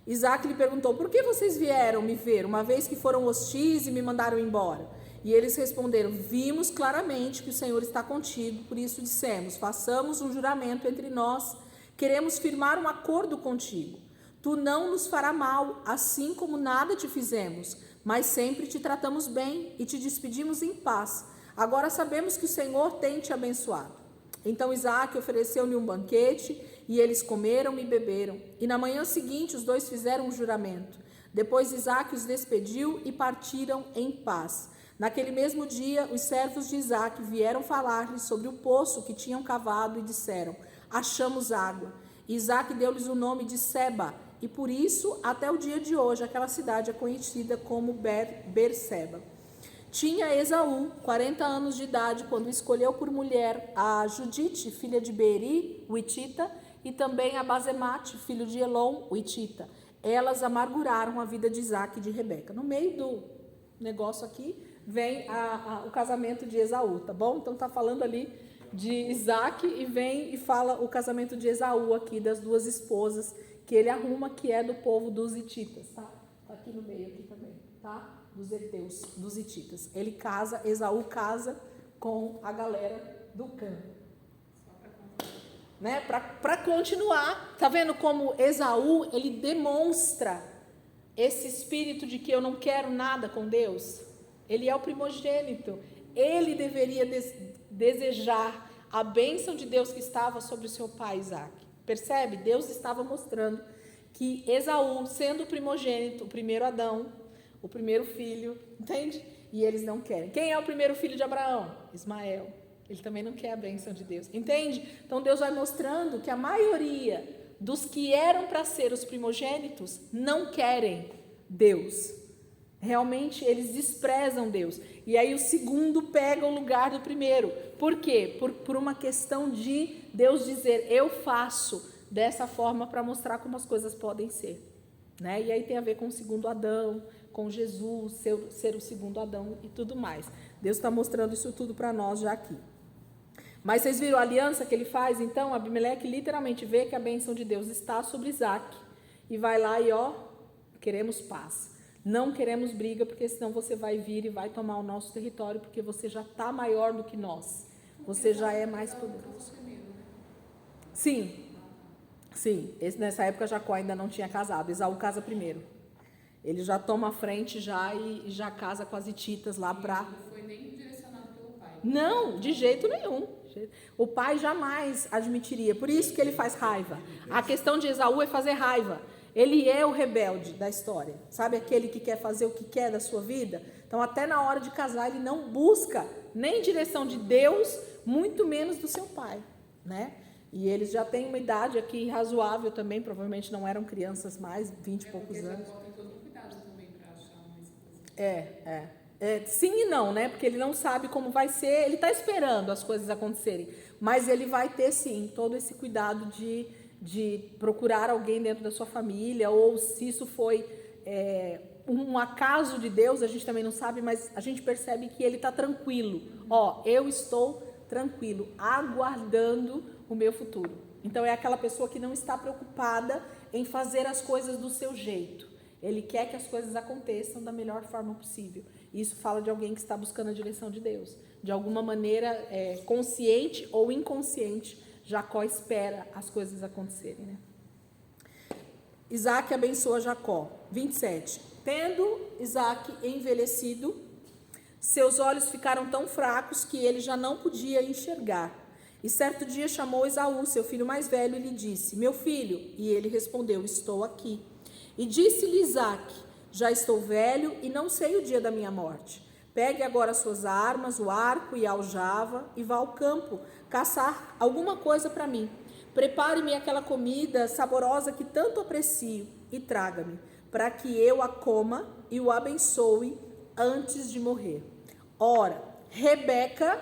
Isaac lhe perguntou: por que vocês vieram me ver, uma vez que foram hostis e me mandaram embora? E eles responderam: vimos claramente que o Senhor está contigo, por isso dissemos: façamos um juramento entre nós, queremos firmar um acordo contigo. Tu não nos fará mal, assim como nada te fizemos, mas sempre te tratamos bem e te despedimos em paz. Agora sabemos que o Senhor tem te abençoado. Então Isaac ofereceu-lhe um banquete, e eles comeram e beberam. E na manhã seguinte os dois fizeram um juramento. Depois Isaac os despediu e partiram em paz. Naquele mesmo dia, os servos de Isaac vieram falar-lhe sobre o poço que tinham cavado e disseram: achamos água. E Isaac deu-lhes o nome de Seba, e por isso, até o dia de hoje, aquela cidade é conhecida como Berseba. Tinha Esaú 40 anos de idade quando escolheu por mulher a Judite, filha de Beeri, o Hitita, e também a Basemate, filho de Elon, o Hitita. Elas amarguraram a vida de Isaac e de Rebeca. No meio do negócio aqui vem o casamento de Esaú, tá bom? Então está falando ali de Isaac e vem e fala o casamento de Esaú aqui, das duas esposas que ele arruma, que é do povo dos hititas, tá? Tá aqui no meio aqui também, tá? Dos heteus, dos hititas. Ele casa, Esaú casa com a galera do campo. Né? Para continuar, tá vendo como Esaú, ele demonstra esse espírito de que eu não quero nada com Deus? Ele é o primogênito, ele deveria desejar a bênção de Deus que estava sobre o seu pai Isaac. Percebe? Deus estava mostrando que Esaú, sendo o primogênito, o primeiro Adão, o primeiro filho, entende? E eles não querem. Quem é o primeiro filho de Abraão? Ismael. Ele também não quer a bênção de Deus, entende? Então Deus vai mostrando que a maioria dos que eram para ser os primogênitos não querem Deus. Realmente eles desprezam Deus. E aí o segundo pega o lugar do primeiro. Por quê? Por uma questão de Deus dizer: eu faço dessa forma para mostrar como as coisas podem ser. Né? E aí tem a ver com o segundo Adão, com Jesus, ser o segundo Adão e tudo mais. Deus está mostrando isso tudo para nós já aqui. Mas vocês viram a aliança que ele faz? Então, Abimeleque literalmente vê que a bênção de Deus está sobre Isaac. e vai lá e queremos paz. Não queremos briga, porque senão você vai vir e vai tomar o nosso território, porque você já está maior do que nós. Você já é mais poderoso. Sim. Nessa época Jacó ainda não tinha casado. Esaú casa primeiro. Ele já toma a frente e já casa com as hititas lá para... Não foi nem direcionado pelo pai. Não, de jeito nenhum. O pai jamais admitiria. Por isso que ele faz raiva. A questão de Esaú é fazer raiva. Ele é o rebelde da história. Sabe aquele que quer fazer o que quer da sua vida? Então, até na hora de casar, ele não busca nem direção de Deus, muito menos do seu pai, né? E eles já têm uma idade aqui razoável também, provavelmente não eram crianças mais, 20 e poucos anos. Jacó tem todo um cuidado também para achar uma esposa. Sim e não, né? Porque ele não sabe como vai ser, ele está esperando as coisas acontecerem. Mas ele vai ter, sim, todo esse cuidado de procurar alguém dentro da sua família, ou se isso foi um acaso de Deus, a gente também não sabe, mas a gente percebe que ele está tranquilo. Eu estou tranquilo, aguardando o meu futuro. Então é aquela pessoa que não está preocupada em fazer as coisas do seu jeito. Ele quer que as coisas aconteçam da melhor forma possível. Isso fala de alguém que está buscando a direção de Deus. De alguma maneira, consciente ou inconsciente, Jacó espera as coisas acontecerem, né? Isaac abençoa Jacó. 27. Tendo Isaac envelhecido, seus olhos ficaram tão fracos que ele já não podia enxergar. E certo dia chamou Esaú, seu filho mais velho, e lhe disse: meu filho. E ele respondeu: estou aqui. E disse-lhe Isaac: já estou velho e não sei o dia da minha morte. Pegue agora as suas armas, o arco e a aljava, e vá ao campo caçar alguma coisa para mim. Prepare-me aquela comida saborosa que tanto aprecio e traga-me, para que eu a coma e o abençoe antes de morrer. Ora, Rebeca,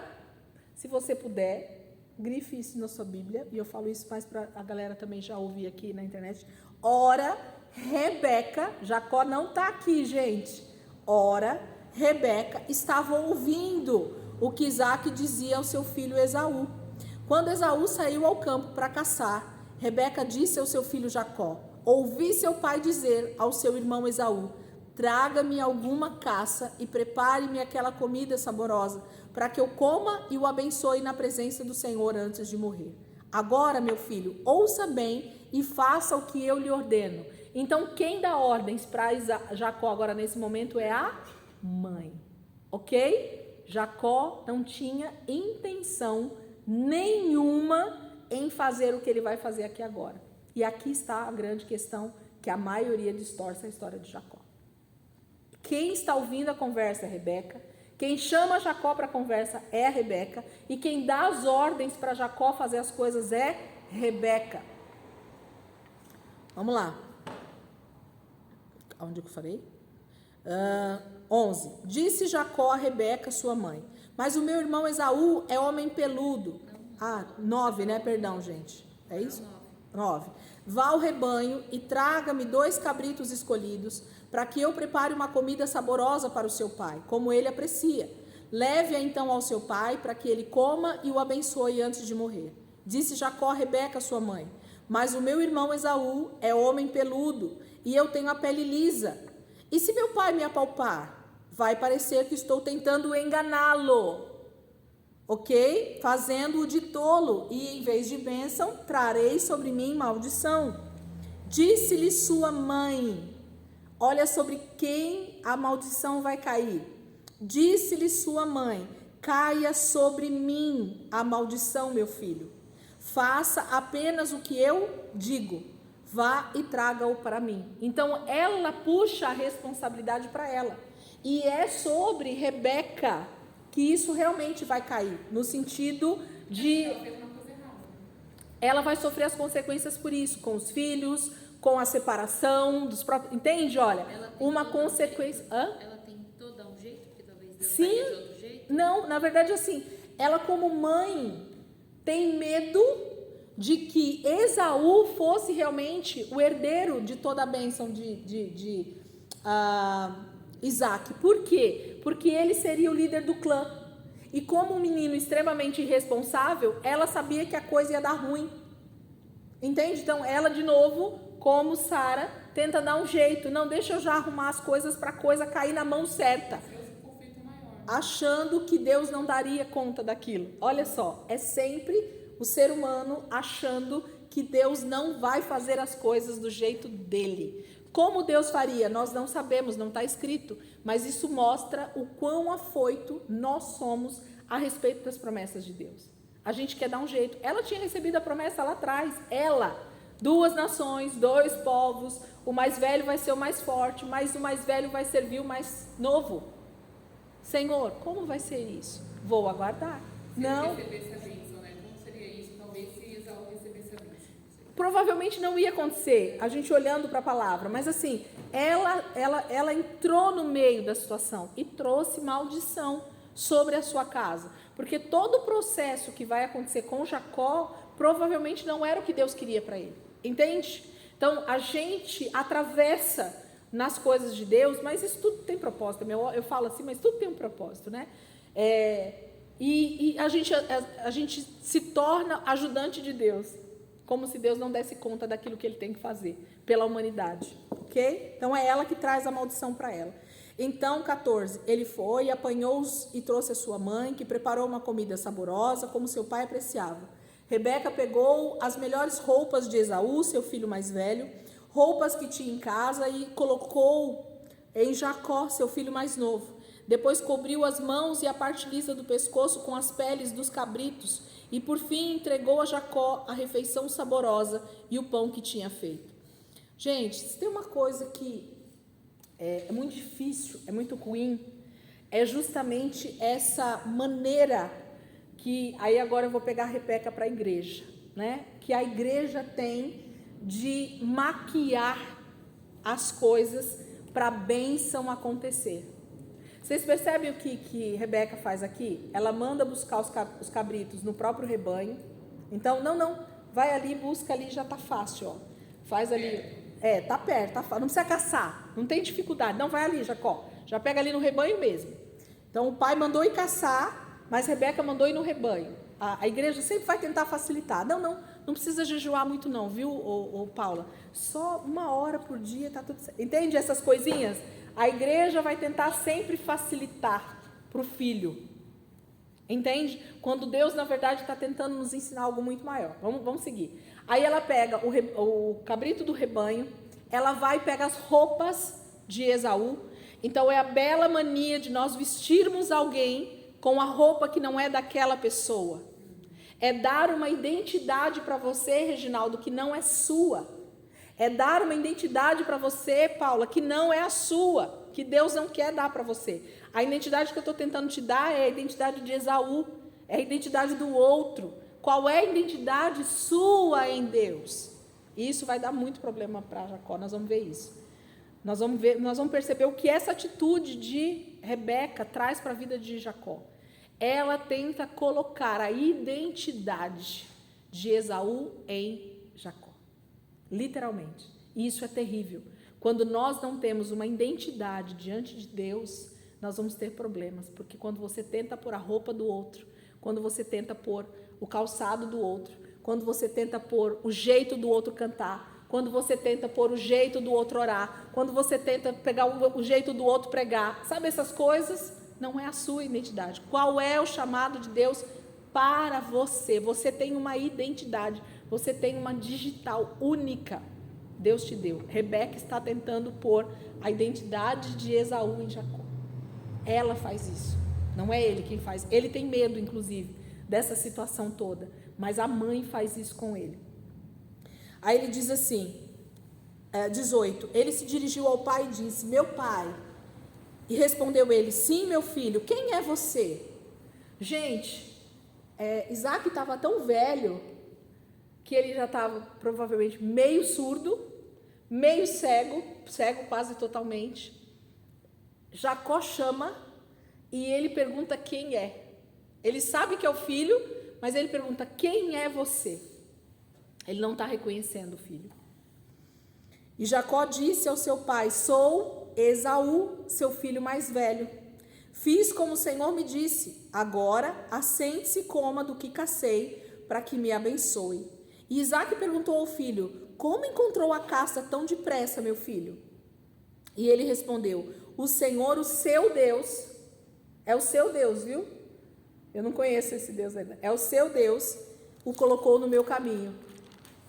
se você puder, grife isso na sua Bíblia, e eu falo isso mais para a galera também já ouvir aqui na internet. Ora, Rebeca, Jacó não está aqui, gente. Ora, Rebeca estava ouvindo o que Isaac dizia ao seu filho Esaú. Quando Esaú saiu ao campo para caçar, Rebeca disse ao seu filho Jacó: ouvi seu pai dizer ao seu irmão Esaú: traga-me alguma caça e prepare-me aquela comida saborosa, para que eu coma e o abençoe na presença do Senhor antes de morrer. Agora, meu filho, ouça bem e faça o que eu lhe ordeno. Então, quem dá ordens para Jacó agora nesse momento é a mãe, ok? Jacó não tinha intenção nenhuma em fazer o que ele vai fazer aqui agora. E aqui está a grande questão que a maioria distorce a história de Jacó. Quem está ouvindo a conversa é Rebeca, quem chama Jacó para a conversa é a Rebeca, e quem dá as ordens para Jacó fazer as coisas é Rebeca. Vamos lá. Onde que eu falei? 11. Disse Jacó a Rebeca, sua mãe: mas o meu irmão Esaú é homem peludo. 9, né? Perdão, gente. É isso? 9. Vá ao rebanho e traga-me 2 cabritos escolhidos, para que eu prepare uma comida saborosa para o seu pai, como ele aprecia. Leve-a então ao seu pai, para que ele coma e o abençoe antes de morrer. Disse Jacó a Rebeca, sua mãe: mas o meu irmão Esaú é homem peludo, e eu tenho a pele lisa. E se meu pai me apalpar, vai parecer que estou tentando enganá-lo, ok? Fazendo-o de tolo, e em vez de bênção, trarei sobre mim maldição. Disse-lhe sua mãe: olha sobre quem a maldição vai cair. Disse-lhe sua mãe: caia sobre mim a maldição, meu filho. Faça apenas o que eu digo. Vá e traga-o para mim. Então, ela puxa a responsabilidade para ela. E é sobre Rebeca que isso realmente vai cair. No sentido de... ela vai sofrer as consequências por isso. Com os filhos, com a separação dos próprios... Entende? Olha, uma consequência... Ela tem todo um jeito, porque talvez Deus Sim. faria de outro jeito? Não, na verdade, assim, ela como mãe tem medo de que Esaú fosse realmente o herdeiro de toda a bênção de Isaac. Por quê? Porque ele seria o líder do clã. E como um menino extremamente irresponsável, ela sabia que a coisa ia dar ruim. Entende? Então, ela, de novo, como Sara tenta dar um jeito, não, deixa eu já arrumar as coisas para a coisa cair na mão certa, achando que Deus não daria conta daquilo. Olha só, é sempre o ser humano achando que Deus não vai fazer as coisas do jeito dele. Como Deus faria? Nós não sabemos, não está escrito, mas isso mostra o quão afoito nós somos a respeito das promessas de Deus. A gente quer dar um jeito. Ela tinha recebido a promessa lá atrás, ela, 2 nações, 2 povos, o mais velho vai ser o mais forte, mas o mais velho vai servir o mais novo. Senhor, como vai ser isso? Vou aguardar. Não. Provavelmente não ia acontecer, a gente olhando para a palavra, mas assim, ela entrou no meio da situação e trouxe maldição sobre a sua casa, porque todo o processo que vai acontecer com Jacó, provavelmente não era o que Deus queria para ele, entende? Então, a gente atravessa nas coisas de Deus, mas isso tudo tem propósito, eu falo assim, mas tudo tem um propósito, né? E a gente se torna ajudante de Deus, como se Deus não desse conta daquilo que ele tem que fazer pela humanidade, ok? Então é ela que traz a maldição para ela. Então, 14, ele foi, apanhou-os e trouxe a sua mãe, que preparou uma comida saborosa, como seu pai apreciava. Rebeca pegou as melhores roupas de Esaú, seu filho mais velho, roupas que tinha em casa, e colocou em Jacó, seu filho mais novo. Depois cobriu as mãos e a parte lisa do pescoço com as peles dos cabritos, e por fim entregou a Jacó a refeição saborosa e o pão que tinha feito. Gente, se tem uma coisa que é muito difícil, é muito ruim, é justamente essa maneira que, aí agora eu vou pegar a Rebeca para a igreja, né? Que a igreja tem de maquiar as coisas para a bênção acontecer. Vocês percebem o que Rebeca faz aqui? Ela manda buscar os cabritos no próprio rebanho. Então, não, vai ali, busca ali, já está fácil, ó. Faz ali, tá perto, tá fácil, não precisa caçar, não tem dificuldade. Não, vai ali, Jacó, já pega ali no rebanho mesmo. Então, o pai mandou ir caçar, mas Rebeca mandou ir no rebanho. A igreja sempre vai tentar facilitar. Não precisa jejuar muito não, viu, Paula? Só 1 hora por dia, tá tudo certo. Entende essas coisinhas? A igreja vai tentar sempre facilitar para o filho. Entende? Quando Deus, na verdade, está tentando nos ensinar algo muito maior. Vamos seguir. Aí ela pega o cabrito do rebanho, ela vai e pega as roupas de Esaú. Então, é a bela mania de nós vestirmos alguém com a roupa que não é daquela pessoa. É dar uma identidade para você, Reginaldo, que não é sua. É dar uma identidade para você, Paula, que não é a sua, que Deus não quer dar para você. A identidade que eu estou tentando te dar é a identidade de Esaú, é a identidade do outro. Qual é a identidade sua em Deus? E isso vai dar muito problema para Jacó, nós vamos ver isso. Nós vamos perceber o que essa atitude de Rebeca traz para a vida de Jacó. Ela tenta colocar a identidade de Esaú em Jacó. Literalmente. E isso é terrível. Quando nós não temos uma identidade diante de Deus, nós vamos ter problemas. Porque quando você tenta pôr a roupa do outro, quando você tenta pôr o calçado do outro, quando você tenta pôr o jeito do outro cantar, quando você tenta pôr o jeito do outro orar, quando você tenta pegar o jeito do outro pregar, sabe essas coisas? Não é a sua identidade. Qual é o chamado de Deus para você? Você tem uma identidade. Você tem uma digital única, Deus te deu. Rebeca está tentando pôr a identidade de Esaú em Jacó. Ela faz isso, não é ele quem faz. Ele tem medo, inclusive, dessa situação toda, mas a mãe faz isso com ele. Aí ele diz assim, 18, ele se dirigiu ao pai e disse, meu pai, e respondeu ele, sim, meu filho, quem é você? Gente, Isaac estava tão velho, que ele já estava provavelmente meio surdo, meio cego quase totalmente. Jacó chama e ele pergunta quem é. Ele sabe que é o filho, mas ele pergunta, quem é você? Ele não está reconhecendo o filho. E Jacó disse ao seu pai, sou Esaú, seu filho mais velho. Fiz como o Senhor me disse, agora assente-se e coma do que cacei, para que me abençoe. E Isaac perguntou ao filho: como encontrou a caça tão depressa, meu filho? E ele respondeu: o Senhor, o seu Deus, é o seu Deus, viu? Eu não conheço esse Deus ainda. É o seu Deus, o colocou no meu caminho.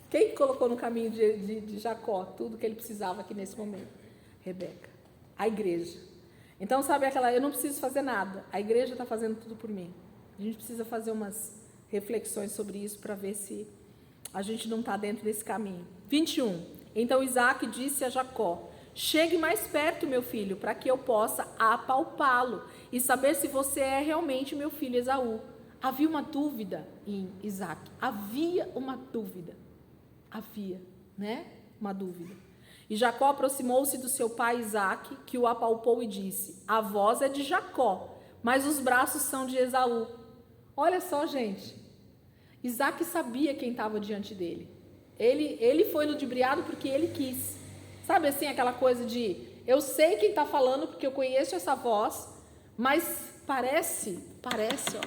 Quem colocou no caminho de Jacó tudo que ele precisava aqui nesse momento? Rebeca. A igreja. Então, sabe aquela, eu não preciso fazer nada. A igreja está fazendo tudo por mim. A gente precisa fazer umas reflexões sobre isso para ver se a gente não está dentro desse caminho. 21. Então Isaac disse a Jacó: chegue mais perto, meu filho, para que eu possa apalpá-lo e saber se você é realmente meu filho Esaú. Havia uma dúvida em Isaac. Havia uma dúvida. Havia, né? Uma dúvida. E Jacó aproximou-se do seu pai Isaac, que o apalpou e disse: a voz é de Jacó, mas os braços são de Esaú. Olha só, gente. Isaac sabia quem estava diante dele. Ele foi ludibriado porque ele quis. Sabe assim, aquela coisa de, eu sei quem está falando porque eu conheço essa voz, mas parece, ó,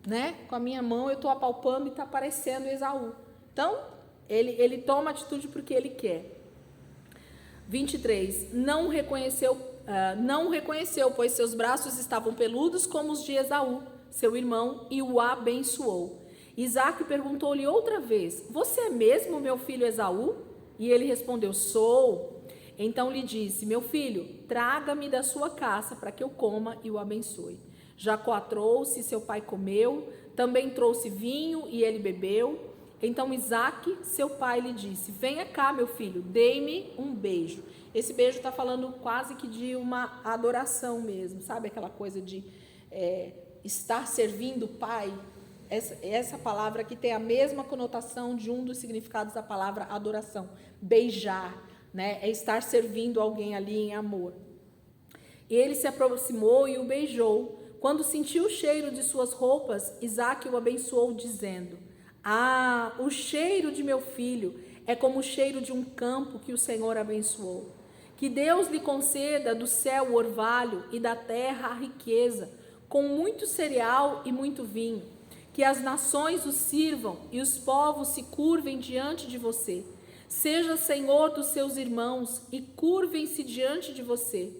né? Com a minha mão eu estou apalpando e está parecendo Esaú. Então, ele toma atitude porque ele quer. 23. Não reconheceu, pois seus braços estavam peludos como os de Esaú, seu irmão, e o abençoou. Isaac perguntou-lhe outra vez: você é mesmo meu filho Esaú? E ele respondeu: sou. Então lhe disse: meu filho, traga-me da sua caça para que eu coma e o abençoe. Jacó trouxe, seu pai comeu, também trouxe vinho e ele bebeu. Então Isaac, seu pai, lhe disse: venha cá, meu filho, dê-me um beijo. Esse beijo está falando quase que de uma adoração mesmo, sabe? Aquela coisa de estar servindo o pai. Essa palavra aqui tem a mesma conotação de um dos significados da palavra adoração. Beijar, né? É estar servindo alguém ali em amor. E ele se aproximou e o beijou. Quando sentiu o cheiro de suas roupas, Isaac o abençoou, dizendo: ah, o cheiro de meu filho é como o cheiro de um campo que o Senhor abençoou. Que Deus lhe conceda do céu o orvalho e da terra a riqueza, com muito cereal e muito vinho. Que as nações o sirvam e os povos se curvem diante de você. Seja senhor dos seus irmãos e curvem-se diante de você,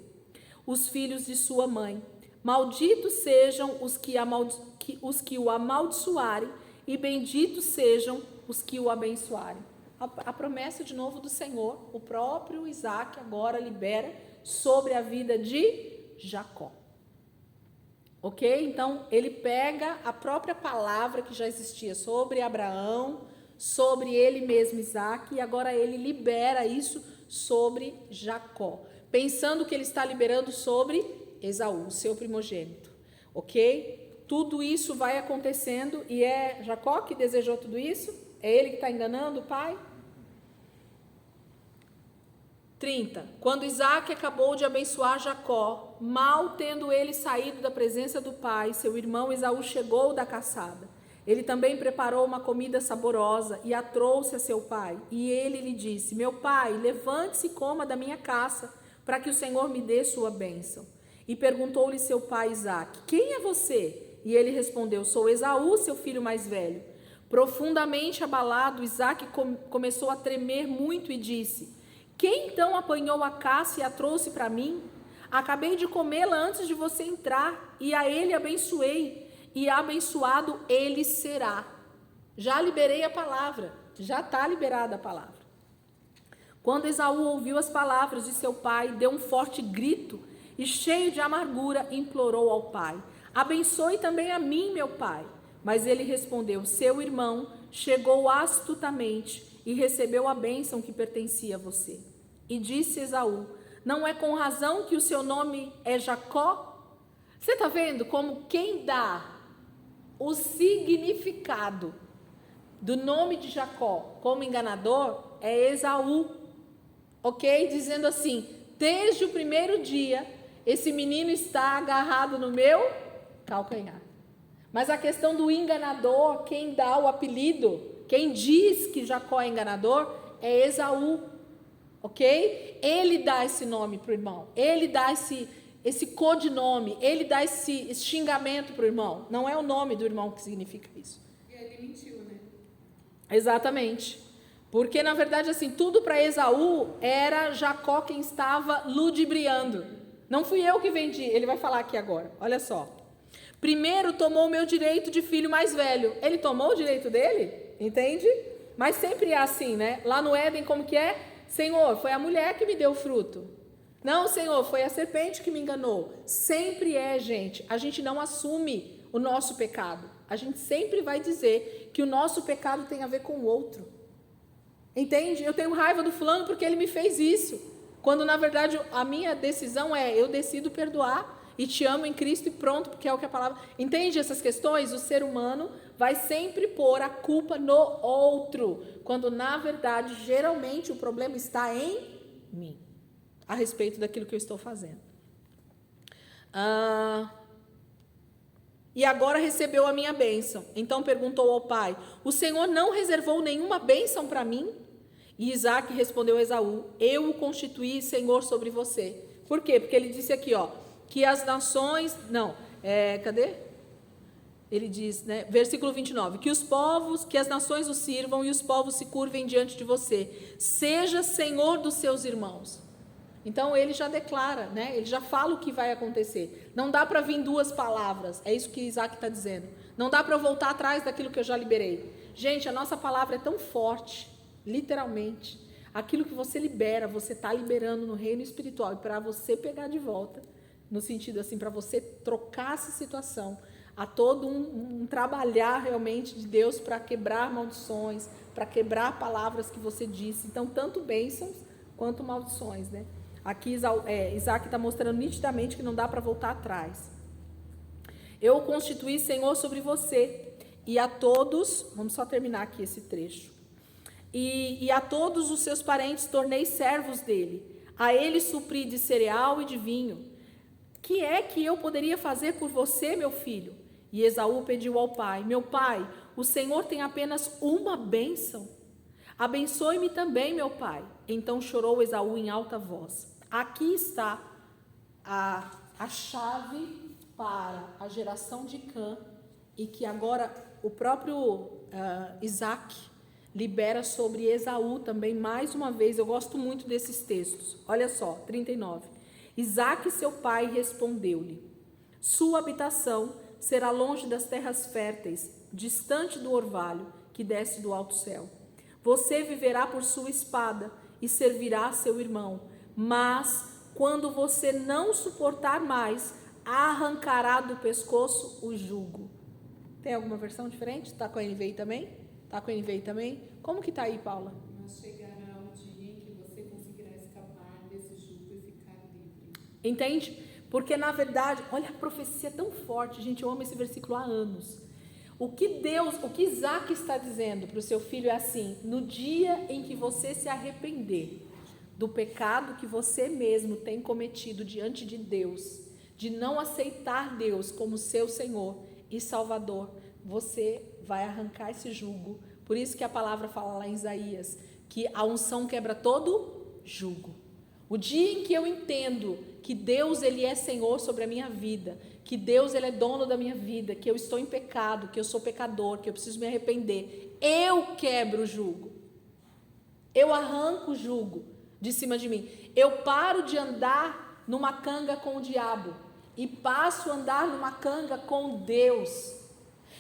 os filhos de sua mãe. Malditos sejam os que o amaldiçoarem, e benditos sejam os que o abençoarem. A promessa de novo do Senhor, o próprio Isaac agora libera sobre a vida de Jacó. Ok? Então, ele pega a própria palavra que já existia sobre Abraão, sobre ele mesmo, Isaac, e agora ele libera isso sobre Jacó, pensando que ele está liberando sobre Esaú, seu primogênito. Ok? Tudo isso vai acontecendo e é Jacó que desejou tudo isso? É ele que está enganando o pai? 30. Quando Isaac acabou de abençoar Jacó, mal tendo ele saído da presença do pai, seu irmão Esaú chegou da caçada. Ele também preparou uma comida saborosa e a trouxe a seu pai. E ele lhe disse: meu pai, levante-se e coma da minha caça, para que o Senhor me dê sua bênção. E perguntou-lhe seu pai Isaac: quem é você? E ele respondeu: sou Esaú, seu filho mais velho. Profundamente abalado, Isaac começou a tremer muito e disse: quem então apanhou a caça e a trouxe para mim? Acabei de comê-la antes de você entrar, e a ele abençoei, e abençoado ele será. Já liberei a palavra, já está liberada a palavra. Quando Esaú ouviu as palavras de seu pai, deu um forte grito e, cheio de amargura, implorou ao pai: abençoe também a mim, meu pai. Mas ele respondeu: seu irmão chegou astutamente e recebeu a bênção que pertencia a você. E disse Esaú: não é com razão que o seu nome é Jacó? Você está vendo como quem dá o significado do nome de Jacó como enganador é Esaú, ok? Dizendo assim: desde o primeiro dia, esse menino está agarrado no meu calcanhar. Mas a questão do enganador, quem dá o apelido, quem diz que Jacó é enganador, é Esaú, ok? Ele dá esse nome para o irmão, ele dá esse codinome, ele dá esse xingamento para o irmão. Não é o nome do irmão que significa isso. E ele mentiu, né? Exatamente. Porque, na verdade, assim, tudo para Esaú era Jacó quem estava ludibriando. Não fui eu que vendi. Ele vai falar aqui agora. Olha só. Primeiro tomou o meu direito de filho mais velho. Ele tomou o direito dele? Entende? Mas sempre é assim, né? Lá no Éden, como que é? Senhor, foi a mulher que me deu o fruto. Não, Senhor, foi a serpente que me enganou. Sempre é, gente. A gente não assume o nosso pecado. A gente sempre vai dizer que o nosso pecado tem a ver com o outro. Entende? Eu tenho raiva do fulano porque ele me fez isso. Quando, na verdade, a minha decisão é, eu decido perdoar e te amo em Cristo e pronto, porque é o que a palavra... Entende essas questões? O ser humano vai sempre pôr a culpa no outro, quando, na verdade, geralmente o problema está em mim, a respeito daquilo que eu estou fazendo. E agora recebeu a minha bênção. Então perguntou ao pai, o Senhor não reservou nenhuma bênção para mim? E Isaac respondeu a Esaú, eu o constituí Senhor sobre você. Por quê? Porque ele disse aqui, ó, que as nações... cadê? Ele diz, né, versículo 29, que os povos, que as nações o sirvam e os povos se curvem diante de você. Seja Senhor dos seus irmãos. Então ele já declara, né? Ele já fala o que vai acontecer. Não dá para vir duas palavras, é isso que Isaac está dizendo. Não dá para eu voltar atrás daquilo que eu já liberei. Gente, a nossa palavra é tão forte, literalmente. Aquilo que você libera, você está liberando no reino espiritual. E para você pegar de volta, no sentido assim, para você trocar essa situação, há todo um trabalhar realmente de Deus para quebrar maldições, para quebrar palavras que você disse. Então, tanto bênçãos quanto maldições, né? Aqui Isaac está mostrando nitidamente que não dá para voltar atrás. Eu o constituí Senhor sobre você e a todos, vamos só terminar aqui esse trecho, e a todos os seus parentes tornei servos dele, a ele supri de cereal e de vinho. Que é que eu poderia fazer por você, meu filho? E Esaú pediu ao pai, meu pai, o Senhor tem apenas uma bênção? Abençoe-me também, meu pai. Então chorou Esaú em alta voz. Aqui está a chave para a geração de Cã, e que agora o próprio Isaac libera sobre Esaú também, mais uma vez. Eu gosto muito desses textos. Olha só, 39. Isaac, seu pai, respondeu-lhe, sua habitação será longe das terras férteis, distante do orvalho que desce do alto céu. Você viverá por sua espada e servirá seu irmão, mas quando você não suportar mais, arrancará do pescoço o jugo. Tem alguma versão diferente? Está com a NVI também? Está com a NVI também? Como que está aí, Paula? Mas chegará o dia em que você conseguirá escapar desse jugo e ficar livre. Entende? Porque, na verdade, olha, a profecia é tão forte, gente, eu amo esse versículo há anos. O que Isaac está dizendo para o seu filho é assim, no dia em que você se arrepender do pecado que você mesmo tem cometido diante de Deus, de não aceitar Deus como seu Senhor e Salvador, você vai arrancar esse jugo. Por isso que a palavra fala lá em Isaías, que a unção quebra todo jugo. O dia em que eu entendo que Deus, Ele é Senhor sobre a minha vida, que Deus, Ele é dono da minha vida, que eu estou em pecado, que eu sou pecador, que eu preciso me arrepender, eu quebro o jugo. Eu arranco o jugo de cima de mim. Eu paro de andar numa canga com o diabo e passo a andar numa canga com Deus.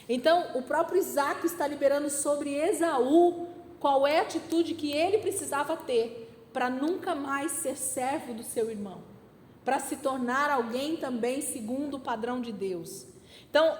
Então, o próprio Isaac está liberando sobre Esaú qual é a atitude que ele precisava ter para nunca mais ser servo do seu irmão, para se tornar alguém também segundo o padrão de Deus. Então,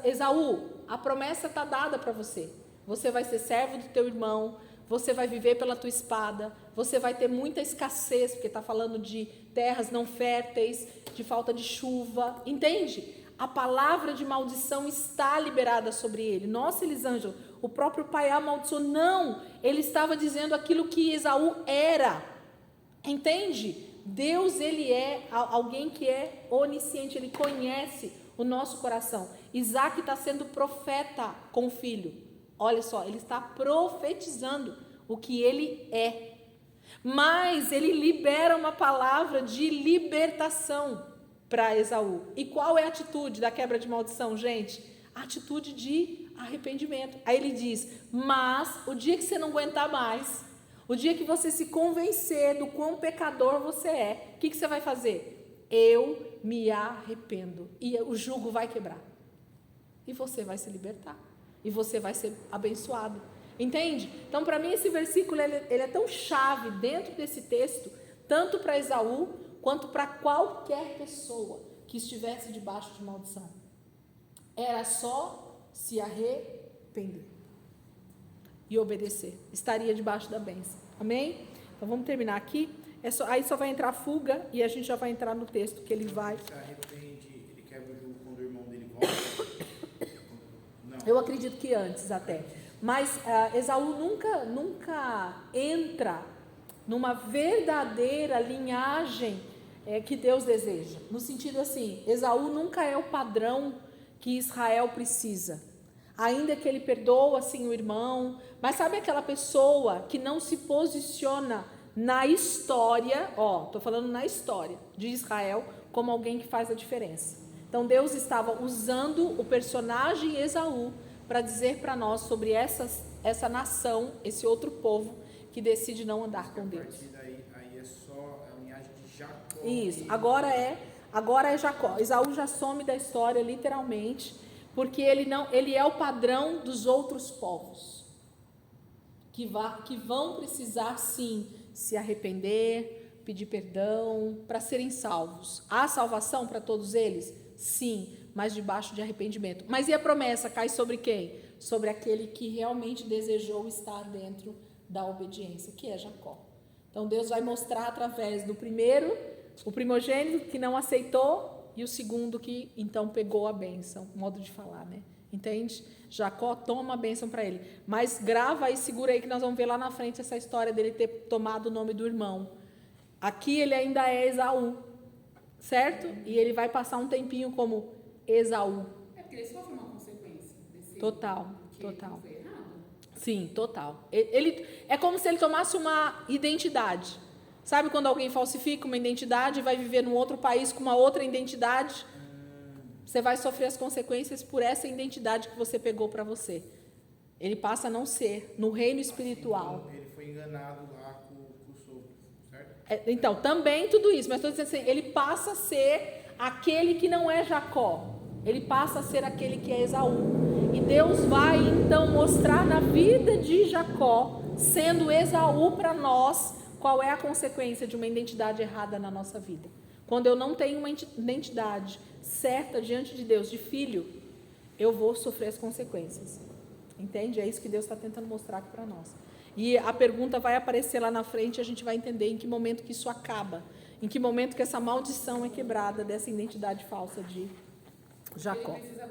Esaú, a promessa está dada para você. Você vai ser servo do teu irmão, você vai viver pela tua espada, você vai ter muita escassez, porque está falando de terras não férteis, de falta de chuva, entende? A palavra de maldição está liberada sobre ele. Nossa, Elisângela, o próprio pai amaldiçoou. Não, ele estava dizendo aquilo que Esaú era, entende? Deus, ele é alguém que é onisciente, ele conhece o nosso coração. Isaac está sendo profeta com o filho. Olha só, ele está profetizando o que ele é. Mas ele libera uma palavra de libertação para Esaú. E qual é a atitude da quebra de maldição, gente? A atitude de arrependimento. Aí ele diz, mas o dia que você não aguentar mais, o dia que você se convencer do quão pecador você é, o que você vai fazer? Eu me arrependo. E o jugo vai quebrar. E você vai se libertar. E você vai ser abençoado. Entende? Então, para mim, esse versículo ele é tão chave dentro desse texto, tanto para Esaú, quanto para qualquer pessoa que estivesse debaixo de maldição. Era só se arrepender e obedecer. Estaria debaixo da bênção. Amém? Então, vamos terminar aqui. Aí só vai entrar a fuga e a gente já vai entrar no texto que ele vai... Se arrepende, ele quebra o jugo quando o irmão dele volta? Não. Eu acredito que antes até. Mas Esaú nunca entra numa verdadeira linhagem que Deus deseja. No sentido assim, Esaú nunca é o padrão que Israel precisa. Ainda que ele perdoa assim o irmão, mas sabe aquela pessoa que não se posiciona na história, estou falando na história de Israel, como alguém que faz a diferença. Então Deus estava usando o personagem Esaú para dizer para nós sobre essa nação, esse outro povo que decide não andar com Deus. A partir daí aí é só a linhagem de Jacó. Isso, agora é Jacó. Esaú já some da história literalmente, porque ele é o padrão dos outros povos que vão precisar sim se arrepender, pedir perdão para serem salvos. Há salvação para todos eles? Sim, mas debaixo de arrependimento. Mas e a promessa cai sobre quem? Sobre aquele que realmente desejou estar dentro da obediência, que é Jacó. Então Deus vai mostrar através do primeiro, o primogênito que não aceitou, e o segundo que então pegou a bênção, modo de falar, né? Entende? Jacó toma a bênção para ele. Mas grava aí, segura aí que nós vamos ver lá na frente essa história dele ter tomado o nome do irmão. Aqui ele ainda é Esaú, certo? E ele vai passar um tempinho como Esaú. É porque ele sofre uma consequência desse Total. Foi errado. Sim, total. Ele é como se ele tomasse uma identidade. Sabe quando alguém falsifica uma identidade e vai viver num outro país com uma outra identidade? Você vai sofrer as consequências por essa identidade que você pegou para você. Ele passa a não ser no reino espiritual. Ele foi enganado lá com o sogro, certo? Então, também tudo isso. Mas estou dizendo assim, ele passa a ser aquele que não é Jacó. Ele passa a ser aquele que é Esaú. E Deus vai então mostrar na vida de Jacó, sendo Esaú para nós, qual é a consequência de uma identidade errada na nossa vida. Quando eu não tenho uma identidade certa diante de Deus, de filho, eu vou sofrer as consequências. Entende? É isso que Deus está tentando mostrar aqui para nós. E a pergunta vai aparecer lá na frente e a gente vai entender em que momento que isso acaba. Em que momento que essa maldição é quebrada dessa identidade falsa de Jacó. Ele precisa